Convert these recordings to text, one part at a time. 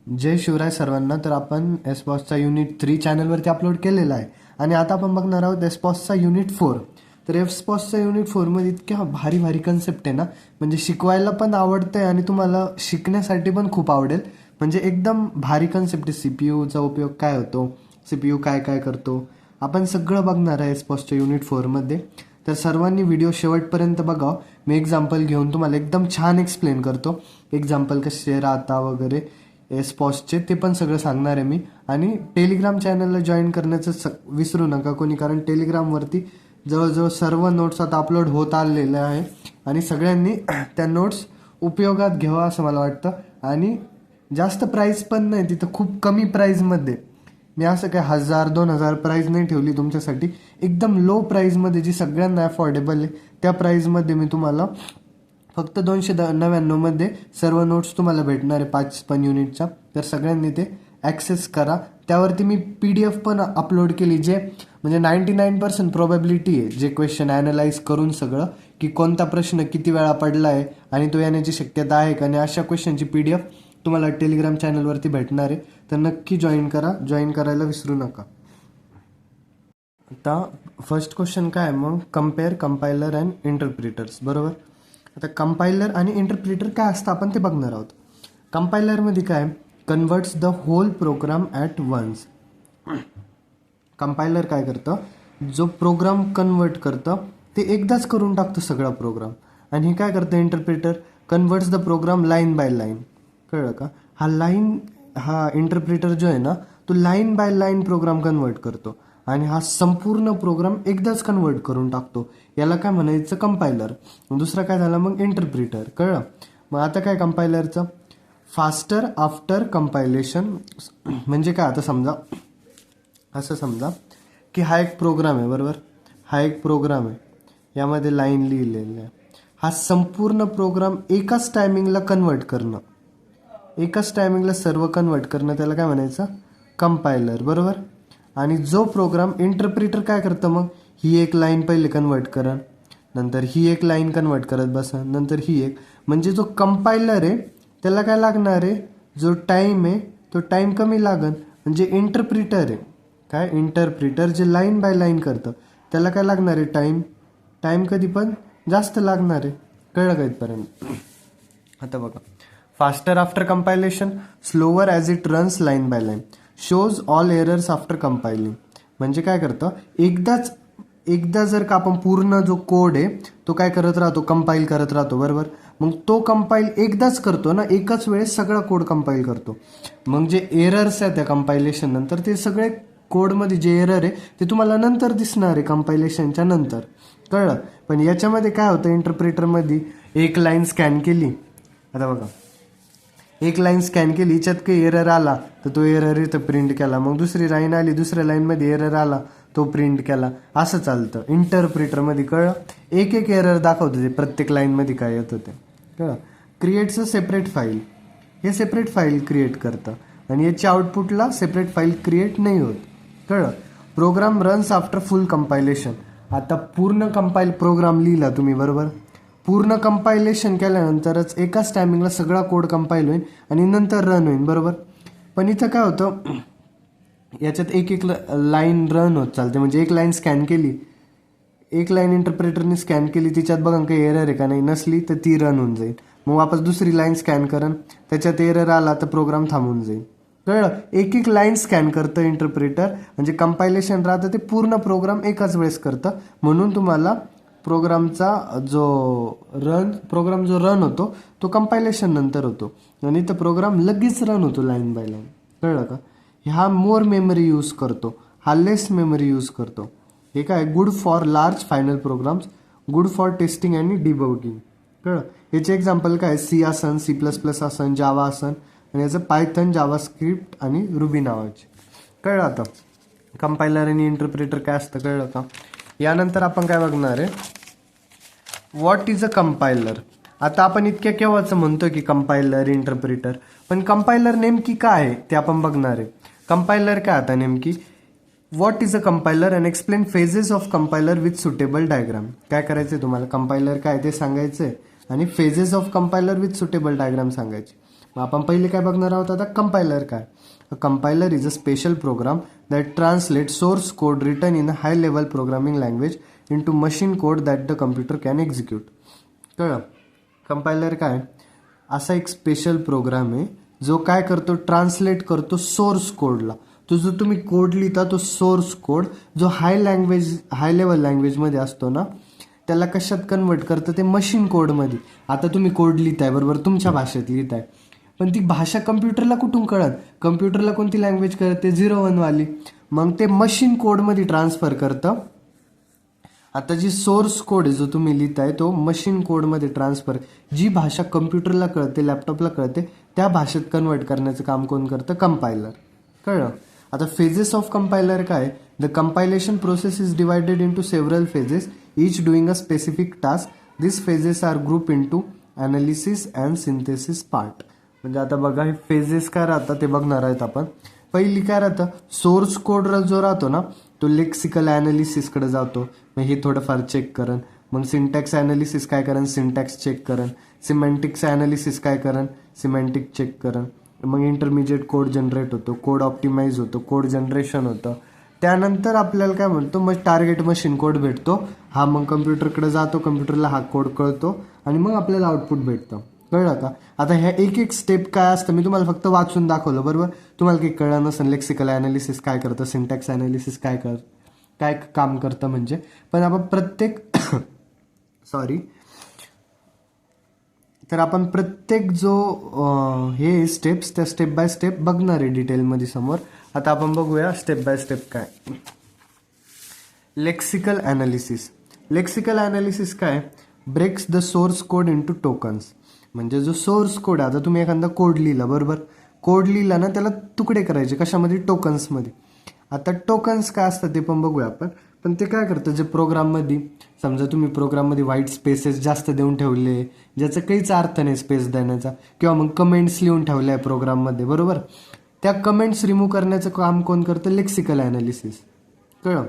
जय शिवराय सर्वांना. तर आपण एसपॉसचा युनिट 3 चॅनलवरती अपलोड केलेला आहे आणि आता आपण बघणार आहोत एसपॉसचा युनिट 4. तर एसपॉसचा युनिट 4मध्ये इतक्या भारी भारी कन्सेप्ट आहे ना, म्हणजे शिकवायला पण आवडतंय आणि तुम्हाला शिकण्यासाठी पण खूप आवडेल. म्हणजे एकदम भारी कन्सेप्ट आहे. सीपीयूचा उपयोग काय होतो, सीपीयू काय काय करतो, आपण सगळं बघणार आहे एसपॉसच्या युनिट 4मध्ये. तर सर्वांनी व्हिडिओ शेवटपर्यंत बघा. मी एक्झाम्पल घेऊन तुम्हाला एकदम छान एक्सप्लेन करतो. एक्झाम्पल कसे राहता वगैरे एसपॉसचे ते पण सगळं सांगणार आहे मी. आणि टेलिग्राम चॅनलला जॉईन करण्याचं विसरू नका कोणी, कारण टेलिग्रामवरती जवळजवळ सर्व नोट्स आता अपलोड होत आलेले आहे आणि सगळ्यांनी त्या नोट्स उपयोगात घ्यावा असं मला वाटतं. आणि जास्त प्राईस पण नाही तिथं, खूप कमी प्राईजमध्ये. मी असं काय 1000-2000 प्राईज नाही ठेवली तुमच्यासाठी. एकदम लो प्राईजमध्ये जी सगळ्यांना अफोर्डेबल आहे त्या प्राईजमध्ये मी तुम्हाला फक्त 299मध्ये सर्व नोट्स तुम्हाला भेटणार आहे 5 पण युनिटचा. तर सगळ्यांनी ते ॲक्सेस करा. त्यावरती मी PDF पण अपलोड केली, जे म्हणजे 99% प्रोबॅबिलिटी आहे, जे क्वेश्चन ॲनालाइज करून सगळं, की कोणता प्रश्न किती वेळा पडला आहे आणि तो येण्याची शक्यता आहे का. आणि अशा क्वेश्चनची PDF तुम्हाला टेलिग्राम चॅनलवरती भेटणार आहे. तर नक्की जॉईन करा, जॉईन करायला विसरू नका. आता फर्स्ट क्वेश्चन काय आहे मग, कम्पेअर कंपायलर अँड इंटरप्रिटर्स. बरोबर. आता कंपायलर आणि इंटरप्रिटर काय असतं आपण ते बघणार आहोत. कंपायलरमध्ये काय, converts the whole program at once. Compiler काय करतं, जो प्रोग्राम कन्वर्ट करतं ते एकदाच करून टाकतं सगळा प्रोग्राम. आणि हे काय करतं interpreter, converts the program line by line. कळलं का. हा इंटरप्रिटर जो आहे ना, तो line by line program convert करतो आणि हा संपूर्ण प्रोग्राम एकदाच कन्वर्ट करून टाकतो. याला काय म्हणायचं, कंपायलर. दुसरा काय झाला मग, इंटरप्रिटर. कळलं. मग आता काय कंपायलरचं, फास्टर आफ्टर कंपायलेशन. म्हणजे काय, आता समजा असं समजा की हा एक प्रोग्राम आहे. बरोबर. हा एक प्रोग्राम आहे, यामध्ये लाईन लिहिलेल्या आहे. हा संपूर्ण प्रोग्राम एकाच टायमिंगला कन्वर्ट करणं, एकाच टायमिंगला सर्व कन्वर्ट करणं, त्याला काय म्हणायचं, कंपायलर. बरोबर. आणि जो प्रोग्राम इंटरप्रिटर काय करतं मग, ही एक लाईन पहिले कन्वर्ट करा, नंतर ही एक लाईन कन्वर्ट करत बसा, नंतर ही एक. म्हणजे जो कंपायलर आहे त्याला काय लागणार आहे, जो टाईम आहे तो टाईम कमी लागन. म्हणजे इंटरप्रिटर आहे काय, इंटरप्रिटर जे लाईन बाय लाईन करतं त्याला काय लागणार आहे, टाईम कधी पण जास्त लागणार आहे. कळलं का इथपर्यंत. आता बघा, faster after compilation, slower as it runs line by line, shows all errors after compiling. म्हणजे काय करतं, एकदा जर का आपण पूर्ण जो कोड आहे तो काय करत राहतो, कंपाईल करत राहतो. बरोबर. मग तो कंपाईल एकदाच करतो ना, एकाच वेळेस सगळा कोड कंपाईल करतो. मग जे एरर्स आहे त्या कंपायलेशन नंतर, ते सगळे कोडमध्ये जे एरर आहे ते तुम्हाला नंतर दिसणार आहे कंपायलेशनच्या नंतर. कळलं. पण याच्यामध्ये काय होतं, इंटरप्रिटरमध्ये एक लाईन स्कॅन केली. आता बघा, एक लाईन स्कॅन केली, याच्यात काही एरर आला तर तो एरर इथं प्रिंट केला. मग दुसरी लाईन आली, दुसऱ्या लाईनमध्ये एरर आला, तो प्रिंट केला. असं चालतं इंटरप्रिटरमध्ये. कळलं. एक एक एरर दाखवतं ते प्रत्येक लाईनमध्ये काय येतं ते. कळलं. क्रिएट्स अ सेपरेट फाईल, हे सेपरेट फाईल क्रिएट करतं आणि याच्या आउटपुटला सेपरेट फाईल क्रिएट नाही होत. कळलं. Program runs after full compilation. आता पूर्ण कंपाईल प्रोग्राम लिहिला तुम्ही. बरोबर. पूर्ण कंपायलेशन केल्यानंतरच एकाच टायमिंगला सगळा कोड कंपाईल होईल आणि नंतर रन होईल. बरोबर. पण इथं काय होतं, याच्यात एक एक लाईन रन होत चालते. म्हणजे एक लाईन स्कॅन केली, एक लाईन इंटरप्रेटरने स्कॅन केली, तिच्यात बघा काही एरर आहे का, नाही, नसली तर ती रन होऊन जाईल. मग वापस दुसरी लाईन स्कॅन करन, त्याच्यात एरर आला तर प्रोग्राम थांबून जाईल. कळलं. एक एक लाईन स्कॅन करतं इंटरप्रेटर. म्हणजे कंपायलेशन राहतं ते पूर्ण प्रोग्राम एकाच वेळेस करतं. म्हणून तुम्हाला प्रोग्राम जो रन होतो तो कंपायलेशन नंतर होतो आणि तो प्रोग्राम लगेच रन होतो लाईन बाय लाईन. कळलं का. हा मोर मेमरी यूज करतो, हा लेस मेमरी यूज करतो. हे काय, good for large final programs, good for testing आणि डिबगिंग. कळलं. याचे एक्झाम्पल काय, सी असन, C++ असन, जावा असन, आणि याचं पायथन, जावास्क्रिप्ट आणि रुबी नावाचे. कळलं. आता कंपायलर आणि इंटरप्रिटर काय असतं कळलं का. यानंतर आपण काय बघणार आहे, व्हॉट इज अ कंपायलर. आता आपण इतक्या केव्हाचं म्हणतो की कंपायलर, इंटरप्रिटर, पण कंपायलर नेमकी काय आहे ते आपण बघणार आहे. कंपायलर काय आता नेमकी, what is a compiler and explain phases of compiler with suitable diagram. काय करायचं तुम्हाला, कंपायलर काय ते सांगायचं आहे आणि phases of compiler with suitable diagram सांगायचे. मग आपण पहिले काय बघणार आहोत आता, कंपायलर काय. Compiler is a special program that translate source code written in a high level programming language into machine code that the computer can execute. कळलं. कंपायलर काय, असा एक स्पेशल प्रोग्राम आहे जो काय करतो, ट्रान्सलेट करतो सोर्स कोडला. तो जो तुम्ही कोड लिहिता तो सोर्स कोड जो हाय लेवल लँग्वेजमध्ये असतो ना, त्याला कशात कन्वर्ट करतं, ते मशीन कोडमध्ये. आता तुम्ही कोड लिहिताय बरोबर, तुमच्या भाषेत लिहिताय, पण ती भाषा कम्प्युटरला कुठून कळत, कम्प्युटरला कोणती लँग्वेज कळते, 0-1 वाली. मग ते मशीन कोडमध्ये ट्रान्सफर करतं. आता जी सोर्स कोड आहे जो तुम्ही लिहिताय तो मशीन कोडमध्ये ट्रान्सफर, जी भाषा कम्प्युटरला कळते, लॅपटॉपला कळते, त्या भाषेत कन्वर्ट करण्याचं काम कोण करतं, कंपायलर. कळलं. आता फेजेस ऑफ कंपायलर काय, the compilation process is divided into several phases, each doing a specific task. This phases are group into analysis and synthesis part. म्हणजे आता बघा हे फेजेस काय राहतात ते बघणार आहेत आपण. पहिली काय राहतं, सोर्स कोड जो राहतो ना तो लेक्सिकल ॲनालिसिसकडे जातो, मग हे थोडंफार चेक करण. मग सिंटॅक्स ॲनालिसिस काय करण, सिंटॅक्स चेक करण. सिमॅन्टिक्स ॲनालिसिस काय करण, सिमॅन्टिक चेक करण. मग इंटरमिजिएट कोड जनरेट होतो, कोड ऑप्टिमाइज होतो, कोड जनरेशन होतं. त्यानंतर आपल्याला काय म्हणतो, मग टार्गेट मशीन कोड भेटतो. हा मग कम्प्युटरकडे जातो, कम्प्युटरला हा कोड कळतो आणि मग आपल्याला आउटपुट भेटतं. कळलं का. आता ह्या एक एक स्टेप काय असतं मी तुम्हाला फक्त वाचून दाखवलं बरोबर. तुम्हाला काही कळलं नसेल लेक्सिकल ॲनालिसिस काय करतं, सिंटॅक्स ॲनालिसिस काय काम करतं म्हणजे. पण आपण प्रत्येक तर आपण प्रत्येक जो हे स्टेप्स त्या स्टेप बाय स्टेप बघणार आहे डिटेलमध्ये समोर. आता आपण बघूया स्टेप बाय स्टेप काय. Lexical analysis. लेक्सिकल ॲनालिसिस काय, breaks the source code into tokens. म्हणजे जो सोर्स कोड आहे, आता तुम्ही एखादा कोड लिहिला बरोबर, कोड लिहिला ना त्याला तुकडे करायचे कशामध्ये, टोकन्समध्ये. आता टोकन्स काय असतात ते पण बघूया आपण. पण ते काय करतं, जे प्रोग्राममध्ये समजा तुम्ही प्रोग्राममध्ये व्हाईट स्पेसेस जास्त देऊन ठेवले, ज्याचा काहीच अर्थ नाही स्पेस देण्याचा, किंवा मग कमेंट्स लिहून ठेवल्या आहे प्रोग्राममध्ये बरोबर, त्या कमेंट्स रिमूव्ह करण्याचं काम कोण करतं, लेक्सिकल ॲनालिसिस. कळलं.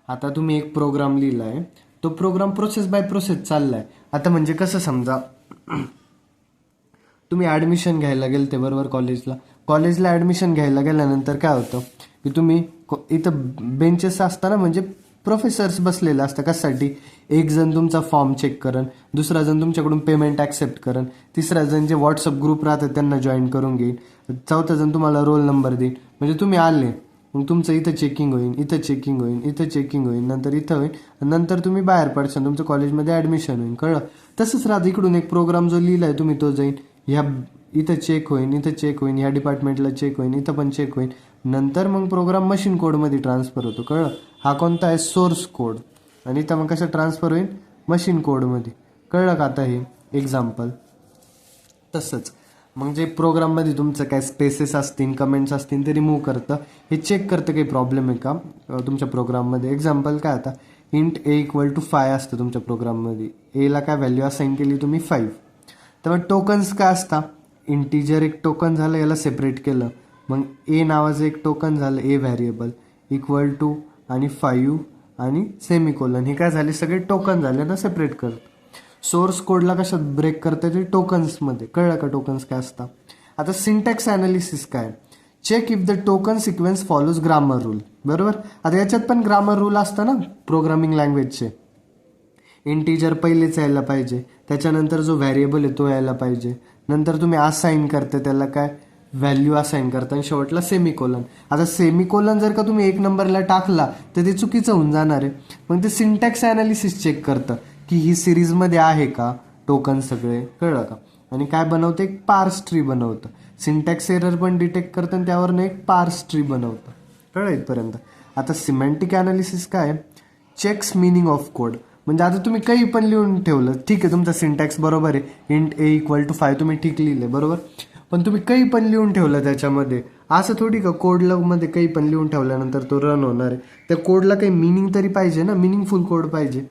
आता तुम्ही एक प्रोग्राम लिहिला आहे, तो प्रोग्राम प्रोसेस बाय प्रोसेस चालला आहे. आता म्हणजे कसं समजा तुम्ही ॲडमिशन घ्यायला गेलते बरोबर कॉलेजला ॲडमिशन घ्यायला गेल्यानंतर काय होतं की तुम्ही इथं बेंचेस असताना म्हणजे प्रोफेसर्स बसलेले असतात. कशासाठी, एक जण तुमचा फॉर्म चेक करण, दुसरा जण तुमच्याकडून पेमेंट ॲक्सेप्ट करण, तिसरा जण जे व्हॉट्सअप ग्रुप राहतात त्यांना जॉईन करून घेईन, चौथा जण तुम्हाला रोल नंबर देईन. म्हणजे तुम्ही आले मग तुमचं इथं चेकिंग होईल, इथं चेकिंग होईल, इथं चेकिंग होईल, नंतर इथं होईल, नंतर तुम्ही बाहेर पडशाल, तुमचं कॉलेजमध्ये ॲडमिशन होईल. कळलं. तसंच राहतं इकडून एक प्रोग्राम जो लिहिला आहे तुम्ही तो जाईल, ह्या इथं चेक होईल, इथं चेक होईल, ह्या डिपार्टमेंटला चेक होईल, इथं पण चेक होईल, नंतर मग प्रोग्राम मशीन कोडमध्ये ट्रान्सफर होतो. कळलं. हा कोणता आहे, सोर्स कोड. आणि इथं मग कसं ट्रान्सफर होईल, मशीन कोडमध्ये. कळलं का. आता हे एक्झाम्पल तसंच मग जे प्रोग्राममध्ये तुमचं काय स्पेसेस असतील, कमेंट्स असतील ते रिमूव्ह करतं, हे चेक करतं काही प्रॉब्लेम आहे का तुमच्या प्रोग्राममध्ये. एक्झाम्पल काय, आता इंट A=5 असतं तुमच्या प्रोग्राममध्ये, एला काय व्हॅल्यू असाईन केली तुम्ही 5. तर मग टोकन्स काय असतात, इंटिजर एक टोकन झालं, याला सेपरेट केलं, मग ए नावाचं एक टोकन झालं, ए व्हॅरिएबल =, आणि 5 आणि सेमिकोलन, हे काय झाले सगळे टोकन झाले ना, सेपरेट करत. सोर्स कोडला कशात ब्रेक करता येते, टोकन्समध्ये. कळलं का टोकन्स काय असतात. आता सिंटॅक्स ॲनालिसिस काय, check if the token sequence follows grammar rule. बरोबर. आता याच्यात पण ग्रामर रूल असतं ना प्रोग्रामिंग लँग्वेजचे. इंटिजर पहिलेच यायला पाहिजे, त्याच्यानंतर जो व्हॅरिएबल आहे तो यायला पाहिजे, नंतर तुम्ही असाईन करता त्याला काय व्हॅल्यू असाईन करता, आणि शेवटला सेमिकोलन. आता सेमिकोलन जर का तुम्ही 1 नंबरला टाकला तर ते चुकीचं होऊन जाणार आहे. मग ते सिंटॅक्स ॲनालिसिस चेक करतं की ही सिरीजमध्ये आहे का टोकन सगळे. कळलं का. आणि काय बनवतं, एक पार्स ट्री बनवतं. सिंटॅक्स एरर पण डिटेक्ट करतं आणि त्यावरनं एक पार्स ट्री बनवतं. कळलं इथपर्यंत. आता सिमॅन्टिक ॲनालिसिस काय, चेक्स मिनिंग ऑफ कोड. म्हणजे आता तुम्ही काही पण लिहून ठेवलं, ठीक आहे तुमचा सिंटॅक्स बरोबर आहे, इंट A=5 तुम्ही ठीक लिहिले बरोबर, पण तुम्ही काही पण लिहून ठेवलं त्याच्यामध्ये, असं थोडी का कोडमध्ये काही पण लिहून ठेवल्यानंतर तो रन होणार आहे. त्या कोडला काही मिनिंग तरी पाहिजे ना, मिनिंगफुल कोड पाहिजे.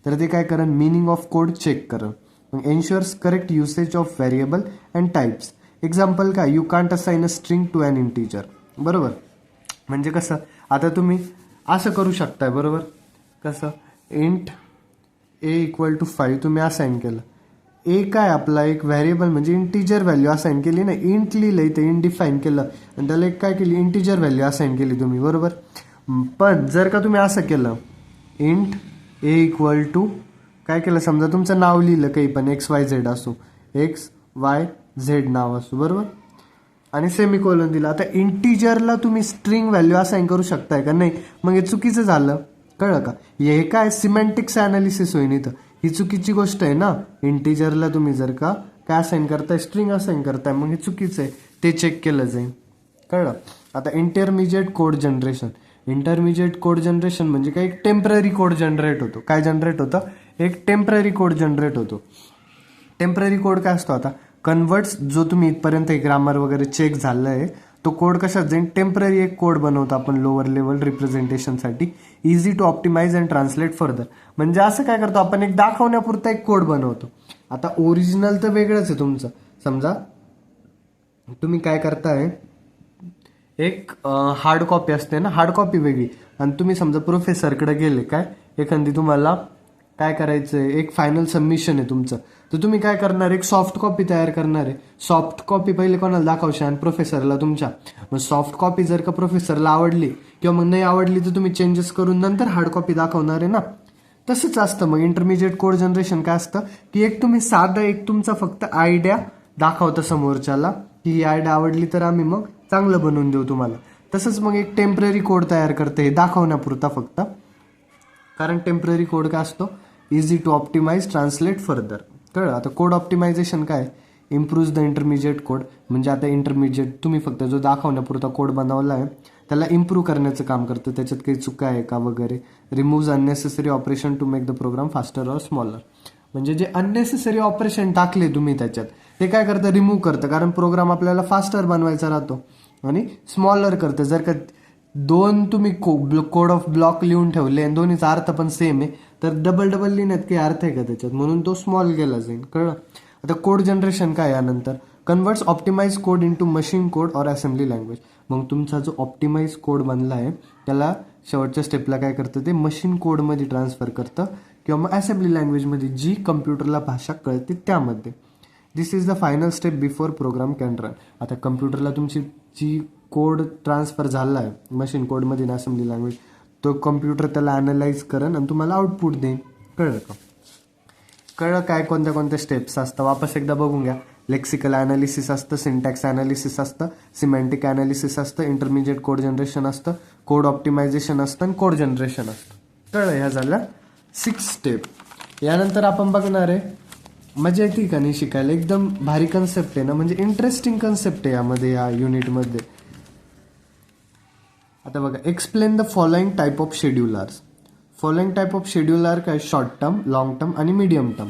तर ते काय करण, मिनिंग ऑफ कोड चेक करण. मग ensures correct usage of variable and types. Example काय, you can't assign a string to an integer. बरोबर. म्हणजे कसं, आता तुम्ही असं करू शकताय बरोबर, कसं, इंट A=5 तुम्ही असाइन केलं, ए काय आपला एक व्हेरिएबल म्हणजे इंटिजर व्हॅल्यू असाइन केली ना, इंट लिहिलं इथे, इंट डिफाईन केलं आणि त्याला एक काय केली, इंटिजर व्हॅल्यू असाइन केली तुम्ही, बरोबर. पण जर का तुम्ही असं केलं, इंट ए इक्वल टू काय केलं, समजा तुमचं नाव लिहिलं काही पण, XYZ असो, XYZ नाव असो, बरोबर, आणि सेमिकोलन दिला. आता इंटिजरला तुम्ही स्ट्रिंग व्हॅल्यू असाइन करू शकताय का, नाही, मग हे चुकीचं झालं, कळलं का. हे काय सिमेंटिक्स अनालिसिस होईल इथं, ही चुकीची गोष्ट आहे ना. इंटिजरला तुम्ही जर का काय असाइन करताय, स्ट्रिंग असाइन करताय, मग हे चुकीचं आहे, ते चेक केलं जाईल, कळलं. आता intermediate code generation. Intermediate code generation म्हणजे काय, एक टेम्पररी कोड जनरेट होतो. काय जनरेट होतं, एक टेम्पररी कोड जनरेट होतो. टेम्पररी कोड काय असतो, आता कन्वर्ट्स जो तुम्ही इथपर्यंत ग्रामर वगैरे चेक झालं आहे, तो कोड कशात जाईल, टेम्पररी एक कोड बनवतो आपण लोअर लेवल रिप्रेझेंटेशनसाठी, easy to optimise and translate further. म्हणजे असं काय करतो आपण, एक दाखवण्यापुरता एक कोड बनवतो. आता ओरिजिनल तर वेगळंच आहे तुमचं. समजा तुम्ही काय करताय, एक हार्ड कॉपी असते ना, हार्ड कॉपी वेगळी, आणि तुम्ही समजा प्रोफेसरकडे गेले, काय एखादी तुम्हाला काय करायचं आहे, एक फायनल सबमिशन आहे तुमचं, तर तुम्ही काय करणार, एक सॉफ्ट कॉपी तयार करणार आहे. सॉफ्ट कॉपी पहिले कोणाला दाखवशाल, प्रोफेसरला तुमच्या. मग सॉफ्ट कॉपी जर का प्रोफेसरला आवडली किंवा मग नाही आवडली, तर तुम्ही चेंजेस करून नंतर हार्ड कॉपी दाखवणार आहे ना. तसंच असतं मग इंटरमिजिएट कोड जनरेशन. काय असतं की एक तुम्ही साधं एक तुमचा फक्त आयडिया दाखवता समोरच्याला, की ही आयडिया आवडली तर आम्ही मग चांगलं बनवून देऊ तुम्हाला. तसंच मग एक टेम्पररी कोड तयार करते, हे दाखवण्यापुरता फक्त. कारण टेम्पररी कोड काय असतो, easy to optimize translate further, कळलं. आता कोड ऑप्टिमायझेशन काय, इम्प्रूव्ज द इंटरमिजिएट कोड. म्हणजे आता इंटरमिजिएट तुम्ही फक्त जो दाखवण्यापुरता कोड बनवला आहे त्याला इम्प्रूव्ह करण्याचं काम करतं, त्याच्यात काही चुका आहे का वगैरे. Removes unnecessary operation to make the program faster or smaller. म्हणजे जे अननेसेसरी ऑपरेशन टाकले तुम्ही त्याच्यात, ते काय करतं, रिमूव्ह करतं. कारण प्रोग्राम आपल्याला फास्टर बनवायचा राहतो, आणि स्मॉलर करतं. जर का दोन तुम्ही कोड ऑफ ब्लॉक लिहून ठेवले आणि दोन्हीचा अर्थ पण सेम आहे, तर डबल लिहिण्यात काही अर्थ आहे का त्याच्यात, म्हणून तो स्मॉल केला जाईल, कळलं. आता कोड जनरेशन काय, यानंतर converts optimize code into machine code or assembly language. मग तुमचा जो ऑप्टिमाइज कोड बनला आहे त्याला शेवटच्या स्टेपला काय करतं, ते मशीन कोडमध्ये ट्रान्सफर करतं किंवा मग असेंब्ली लँग्वेजमध्ये, जी कम्प्युटरला भाषा कळते त्यामध्ये. This is the final step before program can run. आता कम्प्युटरला तुमची जी कोड ट्रान्सफर झाला आहे मशीन कोडमध्ये इन असेंब्ली लँग्वेज, तो कम्प्युटर त्याला अनालाइज करेन आणि तुम्हाला आउटपुट देईन, कळलं का. कळलं काय कोणत्या कोणत्या स्टेप्स असतात, वापस एकदा बघून घ्या. लेक्सिकल ॲनालिसिस असतं, सिंटॅक्स ॲनालिसिस असतं, सिमेंटिक ॲनालिसिस असतं, इंटरमिजिएट कोड जनरेशन असतं, कोड ऑप्टिमायझेशन असतं आणि कोड जनरेशन असतं, कळलं. ह्या झाल्या 6 स्टेप. यानंतर आपण बघणार आहे, मजा येते का नाही शिकायला, एकदम भारी कन्सेप्ट आहे ना, म्हणजे इंटरेस्टिंग कन्सेप्ट आहे यामध्ये, या युनिटमध्ये. आता बघा, explain the following type of schedulers. Following type of scheduler काय, शॉर्ट टर्म, लॉंग टर्म आणि मीडियम टर्म,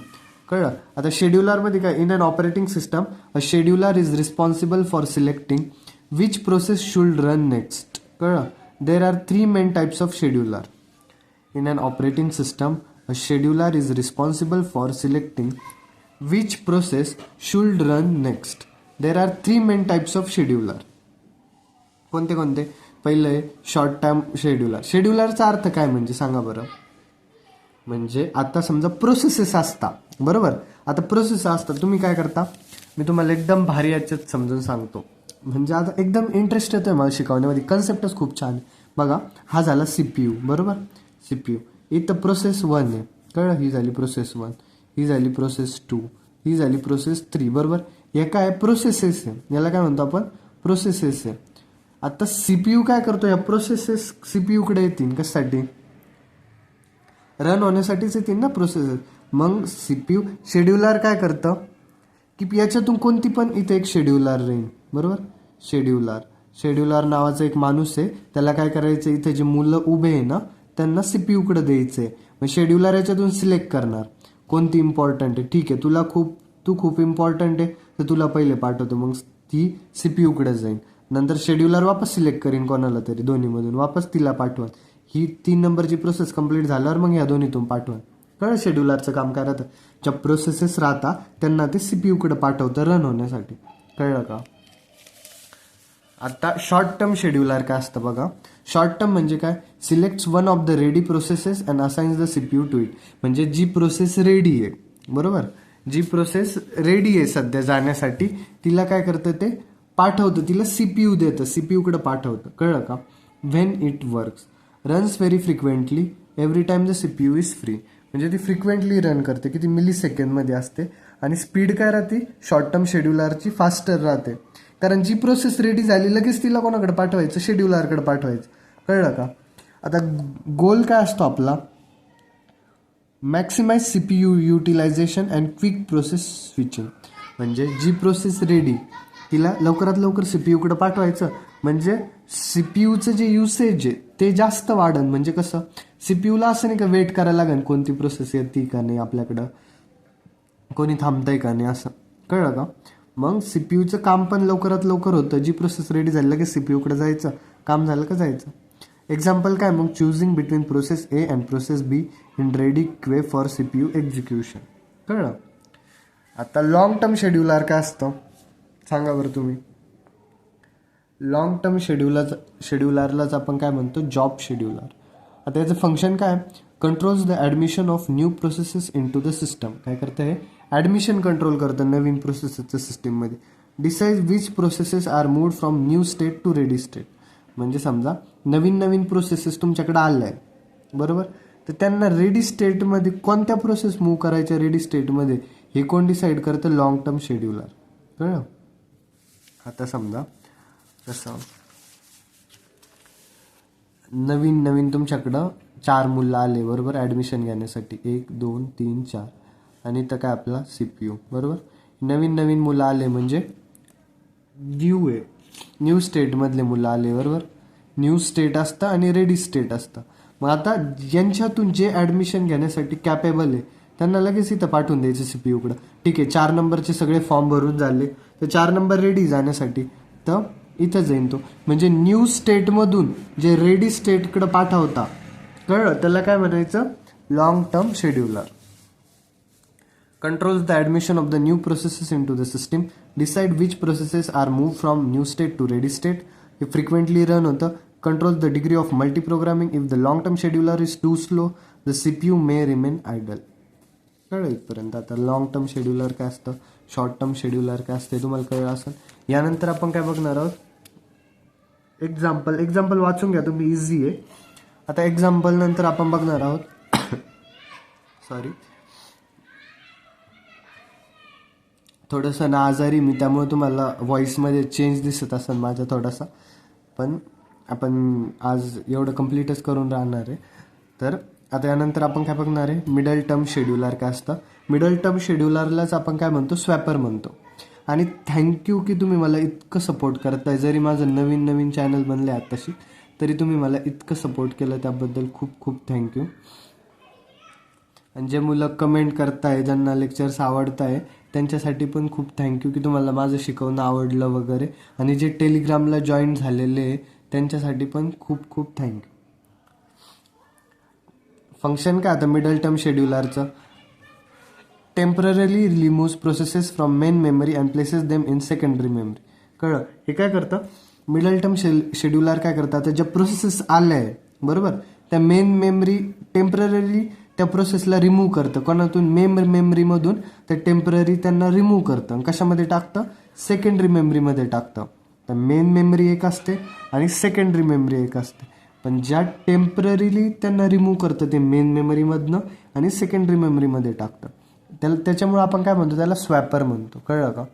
कळलं. आता शेड्युलरमध्ये काय, in an operating system a scheduler is responsible for selecting which process should run next, कळलं. There are 3 main types of scheduler. In an operating system a scheduler is responsible for selecting which process should run next. There are 3 main types of scheduler. कोणते कोणते, पहिलं आहे short term scheduler. शेड्युलरचा अर्थ काय म्हणजे सांगा बरं. म्हणजे आता समजा प्रोसेसेस असतात, बरोबर. आता प्रोसेस असतात, तुम्ही काय करता, मी तुम्हाला एकदम भारी याच्यात समजून सांगतो, म्हणजे आता एकदम इंटरेस्ट येतोय मला शिकवण्यामध्ये, कन्सेप्टच खूप छान आहे. बघा, हा झाला CPU, बरोबर. CPU इथं प्रोसेस 1 आहे, कळलं. ही झाली प्रोसेस 1, ही झाली प्रोसेस 2, ही झाली प्रोसेस 3, बरोबर. हे काय प्रोसेसेस आहे, याला काय म्हणतो आपण, प्रोसेसेस आहे. आता CPU काय करतो, या प्रोसेसेस CPU कडे येतील कशासाठी, रन होण्यासाठीच येतील ना प्रोसेसेस. मग CPU शेड्युलर काय करतं की याच्यातून कोणती पण इथे एक शेड्युलर राहील, बरोबर. शेड्युलर नावाचा एक माणूस आहे, त्याला काय करायचं, इथे जे मुलं उभे आहे ना त्यांना CPU कडे द्यायचं आहे. मग शेड्युलर याच्यातून सिलेक्ट करणार कोणती इम्पॉर्टंट आहे, ठीक आहे, तू खूप इम्पॉर्टंट आहे तर तुला पहिले पाठवतो, मग ती CPU कडे जाईल. नंतर शेड्युलर वापस सिलेक्ट करीन कोणाला तरी दोन्हीमधून, वापस तिला पाठवा. ही 3 नंबरची प्रोसेस कंप्लीट झाल्यावर मग ह्या दोन्हीतून पाठवा. कळलं शेड्युलरचं काम काय राहतं, ज्या प्रोसेसेस राहतात त्यांना ते CPU कडे पाठवतं रन होण्यासाठी, कळलं का. आता शॉर्ट टर्म शेड्युलर काय असतं बघा. शॉर्ट टर्म म्हणजे काय, selects one of the ready processes and assigns the CPU to it. म्हणजे जी प्रोसेस रेडी आहे, बरोबर, जी प्रोसेस रेडी आहे सध्या जाण्यासाठी तिला काय करतं ते पाठवतं, तिला CPU देतं, CPU कडे पाठवतं. कळलं का? When it works runs very frequently every time the CPU is free. म्हणजे ती फ्रिक्वेंटली रन करते, किती मिली सेकंडमध्ये असते. आणि स्पीड काय राहते शॉर्ट टर्म शेड्युलरची फास्टर राहते, कारण जी प्रोसेस रेडी झाली लगेच तिला कोणाकडे पाठवायचं, शेड्युलरकडे पाठवायचं. कळलं का? आता गोल काय असतो आपला, maximize CPU utilization and quick process switching. म्हणजे जी प्रोसेस रेडी तिला लवकरात लवकर CPU कडे पाठवायचं, म्हणजे CPUचं जे युसेज आहे ते जास्त वाढन. म्हणजे कसं, CPU ला असं नाही का वेट करायला लागेल कोणती प्रोसेस येते का नाही आपल्याकडं, कोणी थांबतंय का नाही असं. कळलं का? मग CPUचं काम पण लवकरात लवकर होतं. जी प्रोसेस रेडी झाली लगेच CPU कडे जायचं, काम झालं का जायचं. एक्झाम्पल काय मग, choosing between process A and process B in ready क्वे फॉर CPU एक्झिक्युशन. कळलं? आता लॉंग टर्म शेड्युलर काय असतं सांगा बरं तुम्ही. लॉंग टर्म शेड्युलरलाच आपण काय म्हणतो, जॉब शेड्युलर. आता याचं फंक्शन काय, controls the admission of new processes into the system. काय करतं हे, ॲडमिशन कंट्रोल करतं नवीन प्रोसेसेसच्या सिस्टीममध्ये. Decide which processes are moved from new state to ready state. म्हणजे समजा नवीन प्रोसेसेस तुमच्याकडे आल्या आहे बरोबर, तर त्यांना रेडी स्टेटमध्ये कोणत्या प्रोसेस मूव्ह करायच्या रेडी स्टेटमध्ये हे कोण डिसाईड करतं, लॉंग टर्म शेड्युलर. कळलं? आता समजा कसं, नवीन तुमच्याकडं 4 मुलं आले बरोबर ॲडमिशन घेण्यासाठी, 1 2 3 4, आणि तर काय आपला CPU बरोबर. नवीन मुलं आले म्हणजे न्यू आहे, न्यू स्टेटमधले मुलं आले बरोबर. न्यू स्टेट असतं आणि रेडी स्टेट असतं. मग आता यांच्यातून जे ॲडमिशन घेण्यासाठी कॅपेबल आहे त्यांना लगेच इथं पाठवून द्यायचं CPU कडं. ठीक आहे, 4 नंबरचे सगळे फॉर्म भरून झाले, तर 4 नंबर रेडी जाण्यासाठी तर इथं जाईन तो. म्हणजे न्यू स्टेटमधून जे रेडी स्टेटकडं पाठवता, कळलं, त्याला काय म्हणायचं, long term scheduler. Controls the admission of the new processes into the system. Decide which processes are move from new state to ready state. हे फ्रिक्वेंटली रन होतं. Controls the degree of multi programming. If the long term scheduler is too slow the CPU may remain idle. कळलं इथपर्यंत. आता long term scheduler काय असतं, short term scheduler काय असते तुम्हाला कळलं असेल. यानंतर आपण काय बघणार आहोत, एक्झाम्पल वाचून घ्या तुम्ही, इझी आहे. आता एक्झाम्पल नंतर आपण बघणार आहोत सॉरी, थोडंसं ना आजारी मी, त्यामुळे तुम्हाला व्हॉइसमध्ये चेंज दिसत असेल माझा थोडासा, पण आपण आज एवढं कम्प्लीटच करून राहणार आहे. तर आता यानंतर आपण काय बघणार आहे, मिडल टर्म शेड्युलर काय असतं. मिडल टर्म शेड्युलरलाच आपण काय म्हणतो, स्वॅपर म्हणतो. आणि थँक्यू की तुम्ही मला इतकं सपोर्ट करताय. जरी माझं नवीन चॅनल बनले आत्ताशी, तरी तुम्ही मला इतकं सपोर्ट केलं त्याबद्दल खूप थँक्यू. आणि जे मुलं कमेंट करताय, ज्यांना लेक्चर्स आवडत आहे, त्यांच्यासाठी पण खूप थँक्यू की तुम्हाला माझं शिकवणं आवडलं वगैरे. आणि जे टेलिग्रामला जॉईन झालेले त्यांच्यासाठी पण खूप थँक्यू. फंक्शन काय आता मिडल टर्म शेड्युलरचं, temporary removes processes from main memory and places them in secondary memory. कळलं? हे काय करतं मिडल टर्म शेड्युलर, काय करतं, आता ज्या प्रोसेसेस आल्या आहे बरोबर, त्या मेन मेमरी टेम्पररी त्या प्रोसेसला रिमूव्ह करतं. कोणातून मेमरीमधून त्या टेम्पररी त्यांना रिमूव्ह करतं. कशामध्ये टाकतं, सेकंडरी मेमरीमध्ये टाकतं. तर मेन मेमरी एक असते आणि सेकंडरी मेमरी एक असते. पण ज्या टेम्पररीली त्यांना रिमूव्ह करतं ते मेन मेमरीमधनं आणि सेकंडरी मेमरीमध्ये टाकतं, त्याच्यामुळे आपण काय म्हणतो, त्याला स्वॅपर म्हणतो. कळलं का?